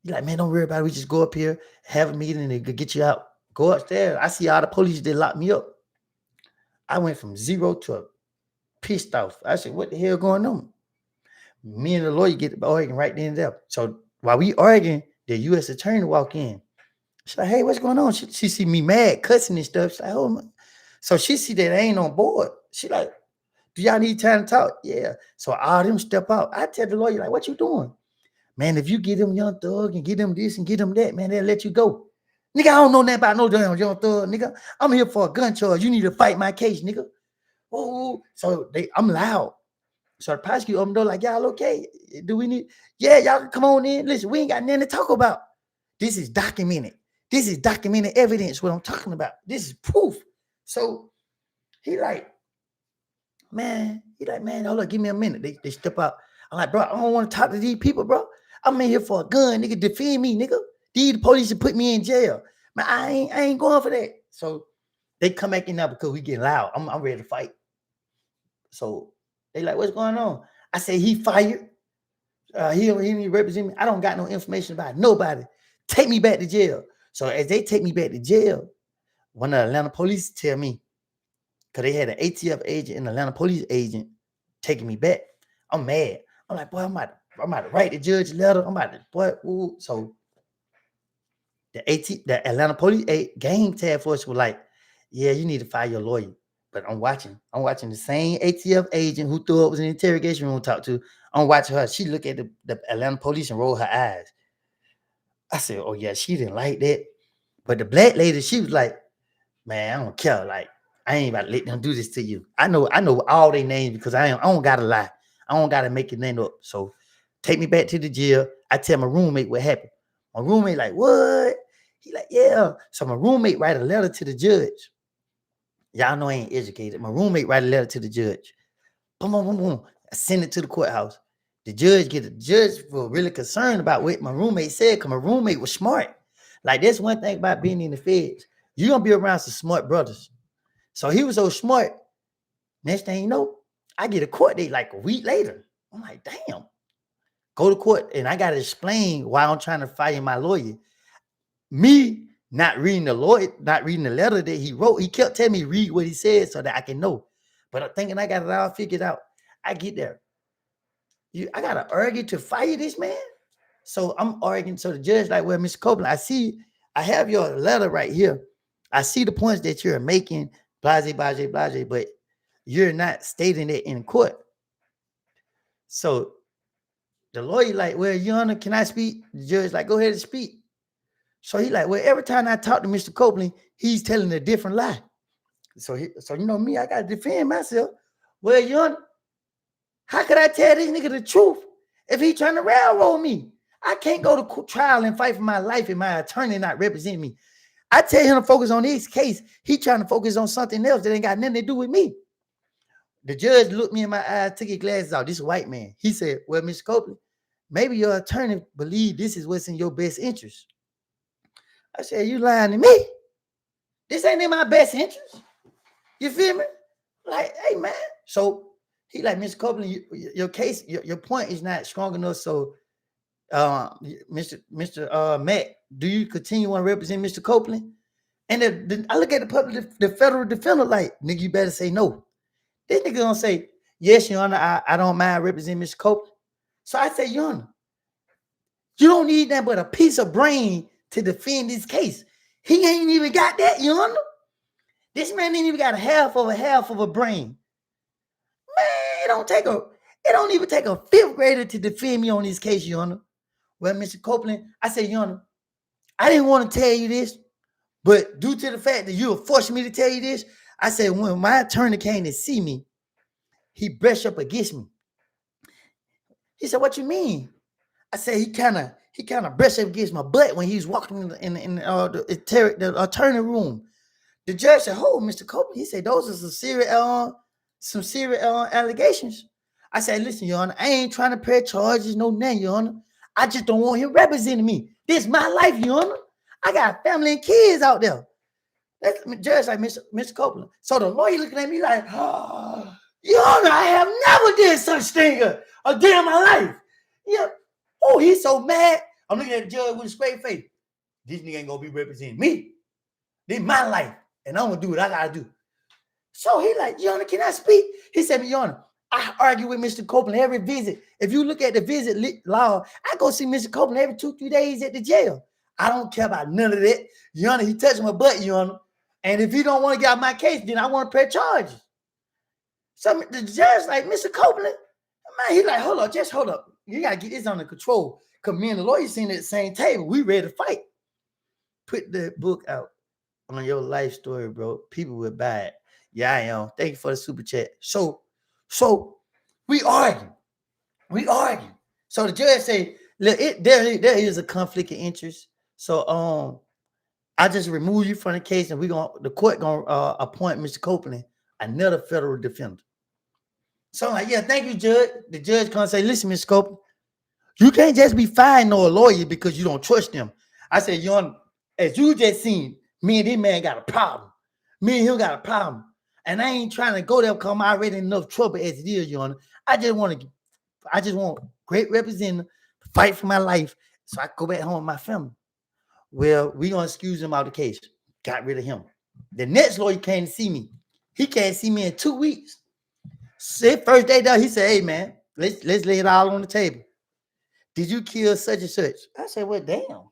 You're like, man, don't worry about it. We just go up here, have a meeting, and they could get you out. Go upstairs. I see all the police that locked me up. I went from zero to pissed off. I said, what the hell going on? Me and the lawyer get the arguing right then and there. So while we arguing, the U.S. attorney walk in. She's like, hey, what's going on? She see me mad, cussing and stuff. She's like, oh, man. So she see that I ain't on board. She like, do y'all need time to talk? Yeah. So all them step out. I tell the lawyer, like, what you doing? Man, if you get them young thug and get them this and get them that, man, they'll let you go. Nigga, I don't know nothing about no damn young thug, nigga. I'm here for a gun charge. You need to fight my case, nigga. Oh, so I'm loud. So the prosecutor opened the door like, y'all okay? Do we need? Yeah, y'all can come on in. Listen, we ain't got nothing to talk about. This is documented. This is documented evidence what I'm talking about. This is proof. So he like, man, hold up, give me a minute. They step out. I'm like, bro, I don't want to talk to these people, bro. I'm in here for a gun, nigga. Defend me, nigga. These police should put me in jail. Man, I ain't going for that. So they come back in now because we getting loud. I'm ready to fight. So they like, what's going on? I say he fired. He didn't represent me. I don't got no information about nobody. Take me back to jail. So as they take me back to jail, one of the Atlanta police tell me, because they had an ATF agent and Atlanta police agent taking me back. I'm mad. I'm like, boy, I'm about to write the judge a letter. I'm about to, boy, ooh. So the Atlanta police gang task force was like, yeah, you need to fire your lawyer. But I'm watching the same ATF agent who thought was in the interrogation room talk to. I'm watching her. She look at the Atlanta police and roll her eyes. I said, oh yeah, she didn't like that. But the black lady, she was like, man, I don't care. Like, I ain't about to let them do this to you. I know all their names because I don't gotta lie. I don't gotta make your name up. So take me back to the jail. I tell my roommate what happened. My roommate like, what? He like, yeah. So my roommate write a letter to the judge. Y'all know I ain't educated. My roommate write a letter to the judge. Boom, boom, boom, boom. I send it to the courthouse. The judge was really concerned about what my roommate said because my roommate was smart. Like, that's one thing about being in the feds. You're gonna be around some smart brothers. So he was so smart. Next thing you know, I get a court date like a week later. I'm like, damn. Go to court, and I gotta explain why I'm trying to fire my lawyer. Me not reading the letter that he wrote. He kept telling me read what he said so that I can know. But I'm thinking I got it all figured out. I get there. I gotta argue to fire this man. So I'm arguing. So the judge like, well, Mr. Copeland, I have your letter right here. I see the points that you're making, blase, blase, blase, but you're not stating it in court. So the lawyer like, well, Your Honor, can I speak? The judge like, go ahead and speak. So he like, well, every time I talk to Mr. Copeland, he's telling a different lie. So you know me, I gotta defend myself. Well, Your Honor, how could I tell this nigga the truth if he trying to railroad me? I can't go to trial and fight for my life and my attorney not represent me. I tell him to focus on this case. He trying to focus on something else that ain't got nothing to do with me. The judge looked me in my eyes, took his glasses out. This white man. He said, well, Mr. Copeland, maybe your attorney believe this is what's in your best interest. I said, you lying to me? This ain't in my best interest. You feel me? Like, hey, man. So he like, Mr. Copeland, your case, your point is not strong enough. So, Mr. Matt, do you continue to represent Mr. Copeland? And I look at the federal defender like, nigga, you better say no. This nigga gonna say, yes, Your Honor, I don't mind representing Mr. Copeland. So I say, Your Honor, you don't need that but a piece of brain to defend this case. He ain't even got that, Your Honor. This man ain't even got half of a brain. Man, it don't even take a fifth grader to defend me on this case, Your Honor. Well, Mr. Copeland, I say, Your Honor, I didn't want to tell you this, but due to the fact that you were forcing me to tell you this, I said, when my attorney came to see me, he brushed up against me. He said, what you mean? I said, he kind of brushed up against my butt when he was walking in the attorney room. The judge said, oh, Mr. Copeland. He said, those are some serious allegations. I said, listen, Your Honor, I ain't trying to press charges, no nothing, Your Honor. I just don't want him representing me. This is my life, Your Honor. I got family and kids out there. That's the judge like, Mr. Copeland. So the lawyer looking at me like, oh, Your Honor, I have never did such thing a day in my life. Yeah. Oh, he's so mad. I'm looking at the judge with a straight face. This nigga ain't gonna be representing me. This is my life, and I'm gonna do what I gotta do. So he like, Your Honor, can I speak? He said, Your Honor, I argue with Mr. Copeland every visit. If you look at the visit law, I go see Mr. Copeland every 2-3 days at the jail. I don't care about none of that. Your Honor, he touched my butt, Your Honor. And if you don't want to get out my case, then I want to press charges. So the judge like, Mr. Copeland, man, he like, hold up. You got to get this under control. Because me and the lawyer sitting at the same table. We ready to fight. Put the book out on your life story, bro. People will buy it. Yeah, I am. Thank you for the super chat. So we argue. So the judge say, look, there is a conflict of interest. So I just remove you from the case, and the court gonna appoint Mr. Copeland another federal defender. So I'm like, yeah, thank you, Judge. The judge gonna say, listen, Mr. Copeland, you can't just be firing no lawyer because you don't trust them. I said, Your Honor, as you just seen, me and this man got a problem. Me and him got a problem. And I ain't trying to go there because I'm already in enough trouble as it is, Your Honor. I just want great representative to fight for my life so I can go back home with my family. Well, we gonna excuse him out of the case. Got rid of him. The next lawyer came to see me. He can't see me in 2 weeks. So first day down, he said, hey man, let's lay it all on the table. Did you kill such and such? I said, well, damn.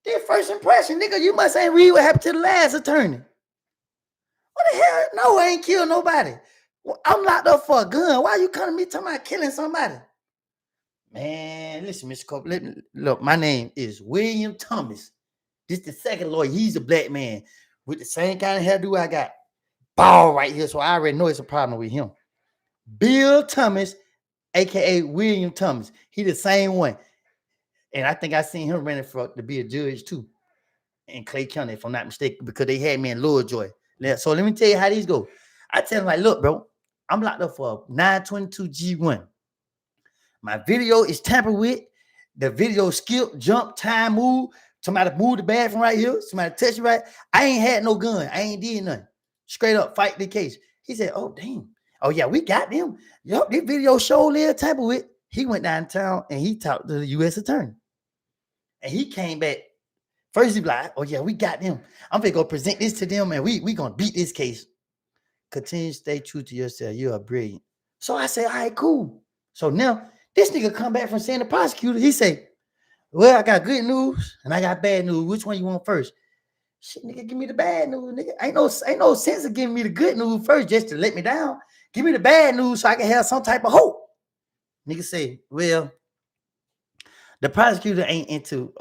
Their first impression, nigga, you must ain't read what happened to the last attorney. What the hell? No, I ain't killed nobody. I'm locked up for a gun. Why you coming to me talking about killing somebody? Man, listen, Mr. Copeland. Look, my name is William Thomas. This the second lawyer. He's a black man with the same kind of hairdo I got. Ball right here. So I already know it's a problem with him. Bill Thomas, aka William Thomas. He the same one. And I think I seen him running for to be a judge too in Clay County, if I'm not mistaken, because they had me in Lower Joy. So let me tell you how these go. I tell him, like, look, bro, I'm locked up for a 922 G1. My video is tampered with. The video skip, jump, time, move. Somebody moved the bathroom right here. Somebody touched it right. I ain't had no gun. I ain't did nothing. Straight up, fight the case. He said, oh, damn. Oh, yeah, we got them. Yup, this video show little tampered with. He went downtown and he talked to the U.S. attorney. And he came back. First, he be like, oh, yeah, we got them. I'm going to go present this to them, and we going to beat this case. Continue to stay true to yourself. You are brilliant. So I said, all right, cool. So now, this nigga come back from saying the prosecutor. He say, well, I got good news, and I got bad news. Which one you want first? Shit, nigga, give me the bad news, nigga. Ain't no sense of giving me the good news first just to let me down. Give me the bad news so I can have some type of hope. Nigga say, well, the prosecutor ain't into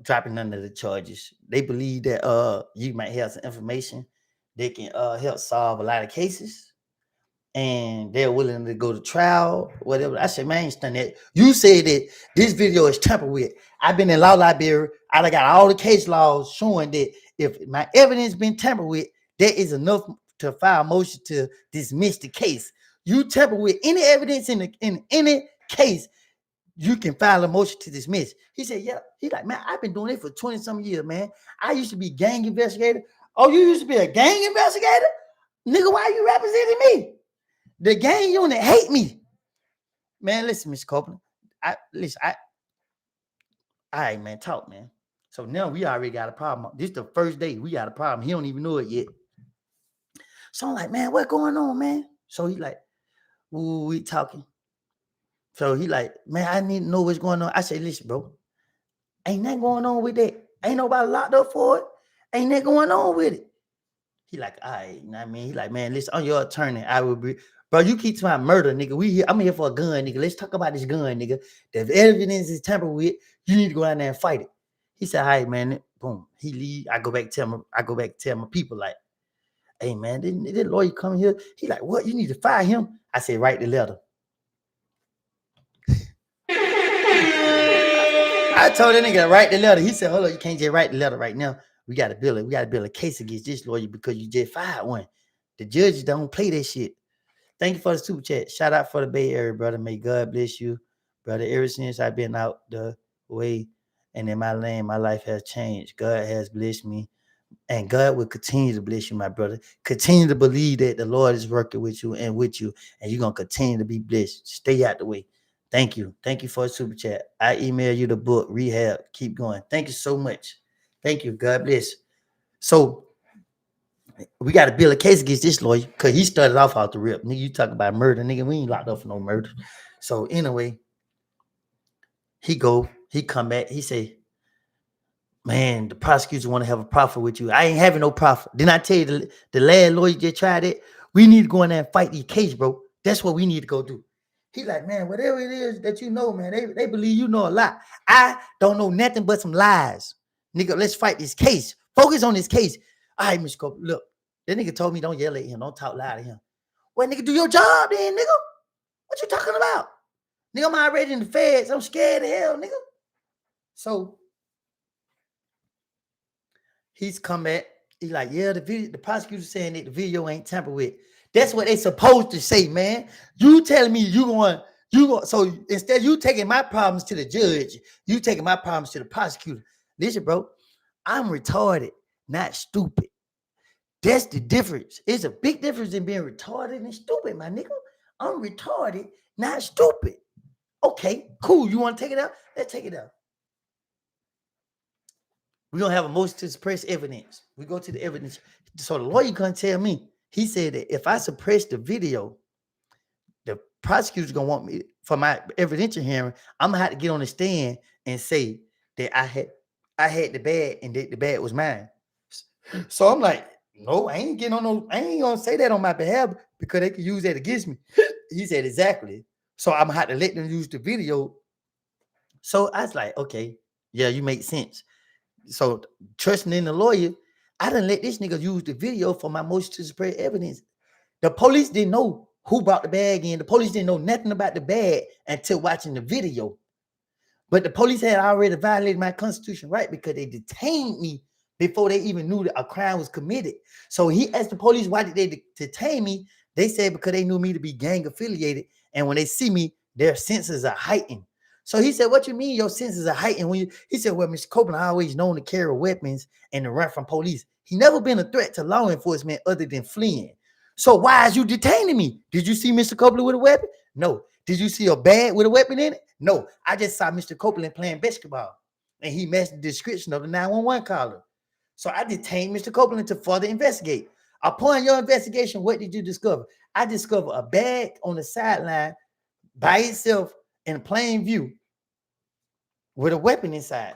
dropping none of the charges. They believe that you might have some information that can help solve a lot of cases, and they're willing to go to trial, whatever. I said, man, I ain't done that. You said that this video is tampered with. I've been in law library. I got all the case laws showing that if my evidence been tampered with, there is enough to file a motion to dismiss the case. You tamper with any evidence in any case, you can file a motion to dismiss. He said, yeah. He's like, man, I've been doing it for 20-some years, man. I used to be gang investigator. Oh, you used to be a gang investigator? Nigga, why are you representing me? The gang unit hate me. Man, listen, Mr. Copeland. All right, man, talk, man. So now we already got a problem. This is the first day we got a problem. He don't even know it yet. So I'm like, man, what's going on, man? So he like, ooh, we talking. So he like, man, I need to know what's going on. I say, listen, bro, ain't nothing going on with that. Ain't nobody locked up for it. Ain't nothing going on with it. He like, all right, you know what I mean? He like, man, listen, I'm your attorney. I will be, bro, you keep talking about murder, nigga. I'm here for a gun, nigga. Let's talk about this gun, nigga. If evidence is tampered with, you need to go out there and fight it. He said, all right, man. Boom. He leave. I go back to tell my people, like, hey, man, this lawyer come here. He like, what? You need to fire him? I said, write the letter. I told that nigga to write the letter. He said, hold on, you can't just write the letter right now. We got to build it. We got to build a case against this lawyer because you just fired one. The judges don't play that shit. Thank you for the super chat. Shout out for the Bay Area, brother. May God bless you, brother. Ever since I've been out the way and in my lane, my life has changed. God has blessed me, and God will continue to bless you, my brother. Continue to believe that the Lord is working with you, and you're going to continue to be blessed. Stay out the way. Thank you. Thank you for the super chat. I email you the book, Rehab. Keep going. Thank you so much. Thank you. God bless. So we got to build a case against this lawyer because he started off the rip. Nigga, you talk about murder. Nigga, we ain't locked up for no murder. So anyway, he come back. He say, man, the prosecutors want to have a profit with you. I ain't having no profit. Didn't I tell you the last lawyer just tried it? We need to go in there and fight these case, bro. That's what we need to go do. He like, man, whatever it is that you know, man, they believe you know a lot. I don't know nothing but some lies. Nigga, let's fight this case. Focus on this case. All right, Mr. Copeland, look, that nigga told me don't yell at him. Don't talk loud at him. Well, nigga, do your job then, nigga. What you talking about? Nigga, I'm already in the feds. I'm scared of hell, nigga. So he's come back. He's like, yeah, the prosecutor saying that the video ain't tampered with. That's what they supposed to say, man. You telling me you going. So instead you taking my problems to the judge, you taking my problems to the prosecutor. Listen, bro, I'm retarded, not stupid. That's the difference. It's a big difference in being retarded and stupid, my nigga. I'm retarded, not stupid. Okay, cool. You want to take it out? Let's take it out. We don't have a motion to suppress evidence. We go to the evidence. So the lawyer gonna tell me, he said that if I suppress the video, the prosecutor's gonna want me for my evidentiary hearing. I'm gonna have to get on the stand and say that I had the bad and that the bad was mine. So I'm like, no, I ain't gonna say that on my behalf because they can use that against me. He said exactly. So I'm gonna have to let them use the video. So I was like, okay, yeah, you make sense. So trusting in the lawyer, I didn't let this nigga use the video for my motion to suppress evidence. The police didn't know who brought the bag in. The police didn't know nothing about the bag until watching the video. But the police had already violated my constitutional right because they detained me before they even knew that a crime was committed. So he asked the police, why did they detain me? They said because they knew me to be gang affiliated. And when they see me, their senses are heightened. So he said, what you mean your senses are heightened? When you, he said, well, Mr. Copeland always known to carry weapons and to run from police. He never been a threat to law enforcement other than fleeing. So why is you detaining me? Did you see Mr. Copeland with a weapon? No. Did you see a bag with a weapon in it? No. I just saw Mr. Copeland playing basketball, and he matched the description of the 911 caller. So I detained Mr. Copeland to further investigate. Upon your investigation, what did you discover? I discovered a bag on the sideline by itself in plain view with a weapon inside.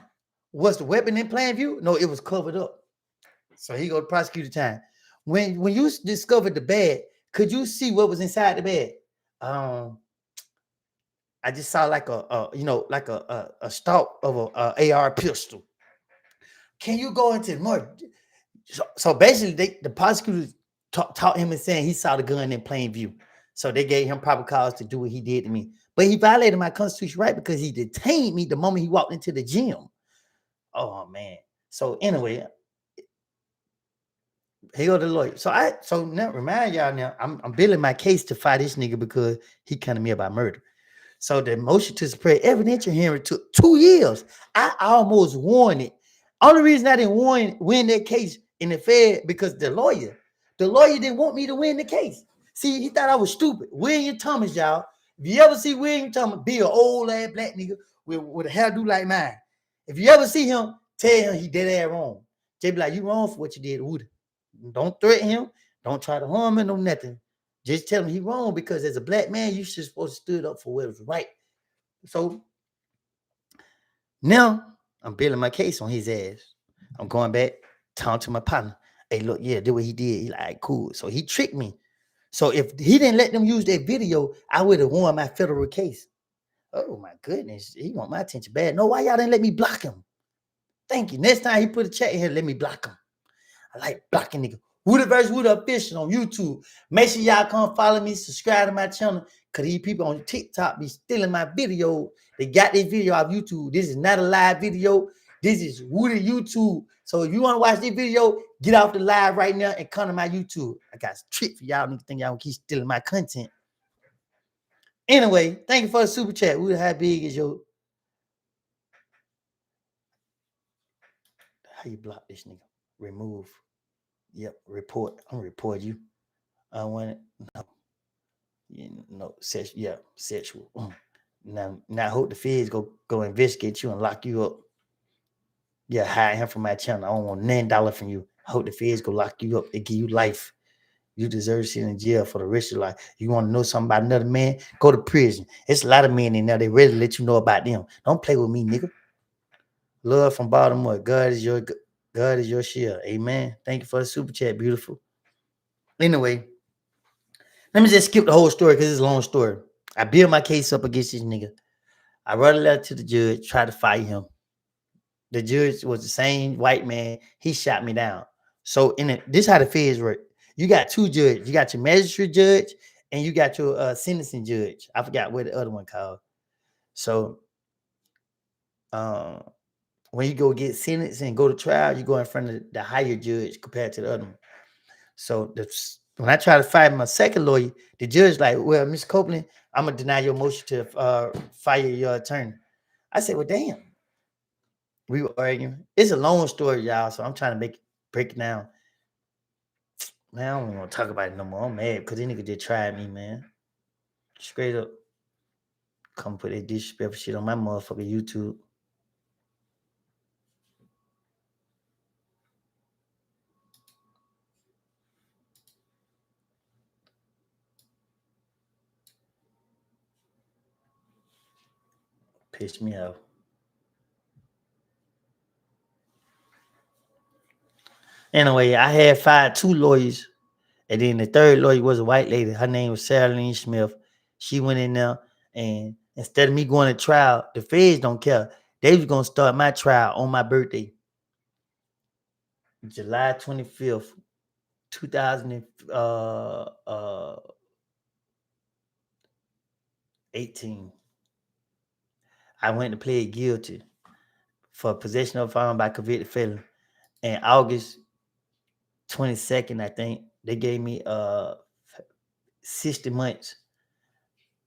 Was the weapon in plain view? No, it was covered up. So he go to prosecutor time. When you discovered the bag, could you see what was inside the bag? I just saw like a stalk of a AR pistol. Can you go into more? So basically, the prosecutors taught him and saying he saw the gun in plain view. So they gave him proper cause to do what he did to me. But he violated my constitutional right because he detained me the moment he walked into the gym. Oh man. So anyway, here go the lawyer. So now remind y'all now, I'm building my case to fight this nigga because he come to me about murder. So the motion to suppress evidentiary hearing took 2 years. I almost won it. Only reason I didn't win that case in the Fed because the lawyer didn't want me to win the case. See, he thought I was stupid. William Thomas, y'all. If you ever see William Thomas, be an old ass black nigga with a hairdo like mine. If you ever see him, tell him he dead ass wrong. They be like, you wrong for what you did, Woody. Don't threaten him. Don't try to harm him, no nothing. Just tell him he wrong because as a black man, you should supposed to stood up for what was right. So now I'm building my case on his ass. I'm going back, talking to my partner. Hey, look, yeah, do what he did. He like, cool. So he tricked me. So if he didn't let them use that video, I would have won my federal case. Oh my goodness, he want my attention bad. No, why y'all didn't let me block him? Thank you. Next time he put a chat in here, let me block him. I like blocking nigga. Woody vs. Woody official on YouTube. Make sure y'all come follow me, subscribe to my channel, because these people on TikTok be stealing my video. They got this video off YouTube. This is not a live video. This is Woody YouTube. So if you want to watch this video, get off the live right now and come to my YouTube. I got a trick for y'all. Niggas think y'all keep stealing my content. Anyway, thank you for the super chat. Woody, how big is your... How you block this nigga? Remove. Yep, report. I'm gonna report you. I want it. No. Sexual. Now I hope the feds go investigate you and lock you up. Yeah, hide him from my channel. I don't want $9 from you. I hope the feds go lock you up. They give you life. You deserve to sit in jail for the rest of your life. You want to know something about another man? Go to prison. It's a lot of men in there. They ready to let you know about them. Don't play with me, nigga. Love from Baltimore. God is your shield. Amen. Thank you for the super chat, beautiful. Anyway, let me just skip the whole story because it's a long story. I built my case up against this nigga. I wrote a letter to the judge, tried to fire him. The judge was the same white man. He shot me down. So this is how the feds work. You got 2 judges. You got your magistrate judge and you got your sentencing judge. I forgot what the other one called. So when you go get sentenced and go to trial, you go in front of the higher judge compared to the other one. So when I try to fire my second lawyer, the judge like, well, Mr. Copeland, I'm gonna deny your motion to fire your attorney. I said, well, damn. We were arguing. It's a long story, y'all. So I'm trying to break it down. Man, I don't even want to talk about it no more. I'm mad because this nigga just tried me, man. Straight up. Come put that disrespectful shit on my motherfucking YouTube. Pissed me off. Anyway, I had fired 2 lawyers. And then the third lawyer was a white lady. Her name was Sarah Lynn Smith. She went in there, and instead of me going to trial, the feds don't care. They was going to start my trial on my birthday. July 25th, 2018. I went to plead guilty for possession of a firearm by convicted felon. And August 22nd, I think, they gave me 60 months.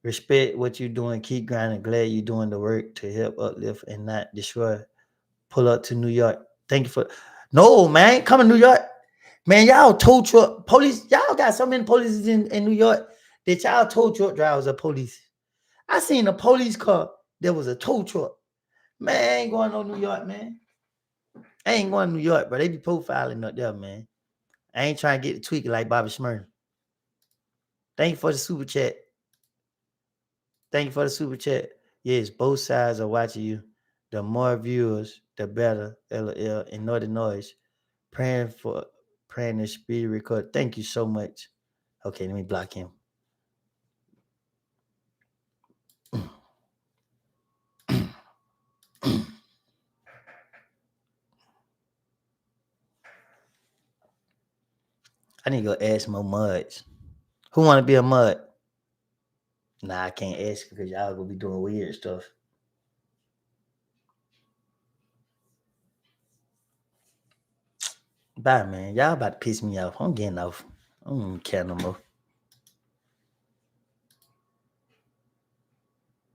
Respect what you're doing. Keep grinding. Glad you're doing the work to help uplift and not destroy. Pull up to New York. Thank you for. No, man. Come to New York. Man, y'all tow truck police. Y'all got so many police in New York that y'all tow truck drivers are police. I seen a police car. There was a tow truck. Man, I ain't going to New York, man. I ain't going to New York, bro. They be profiling up there, man. I ain't trying to get tweaking like Bobby Smurf. Thank you for the super chat. Thank you for the super chat. Yes, both sides are watching you. The more viewers, the better. LOL. Ignore the noise. Praying the speed record. Thank you so much. Okay, let me block him. I need to go add some more muds. Who want to be a mud? Nah, I can't ask because y'all gonna be doing weird stuff. Bye, man. Y'all about to piss me off. I'm getting off. I don't even care no more.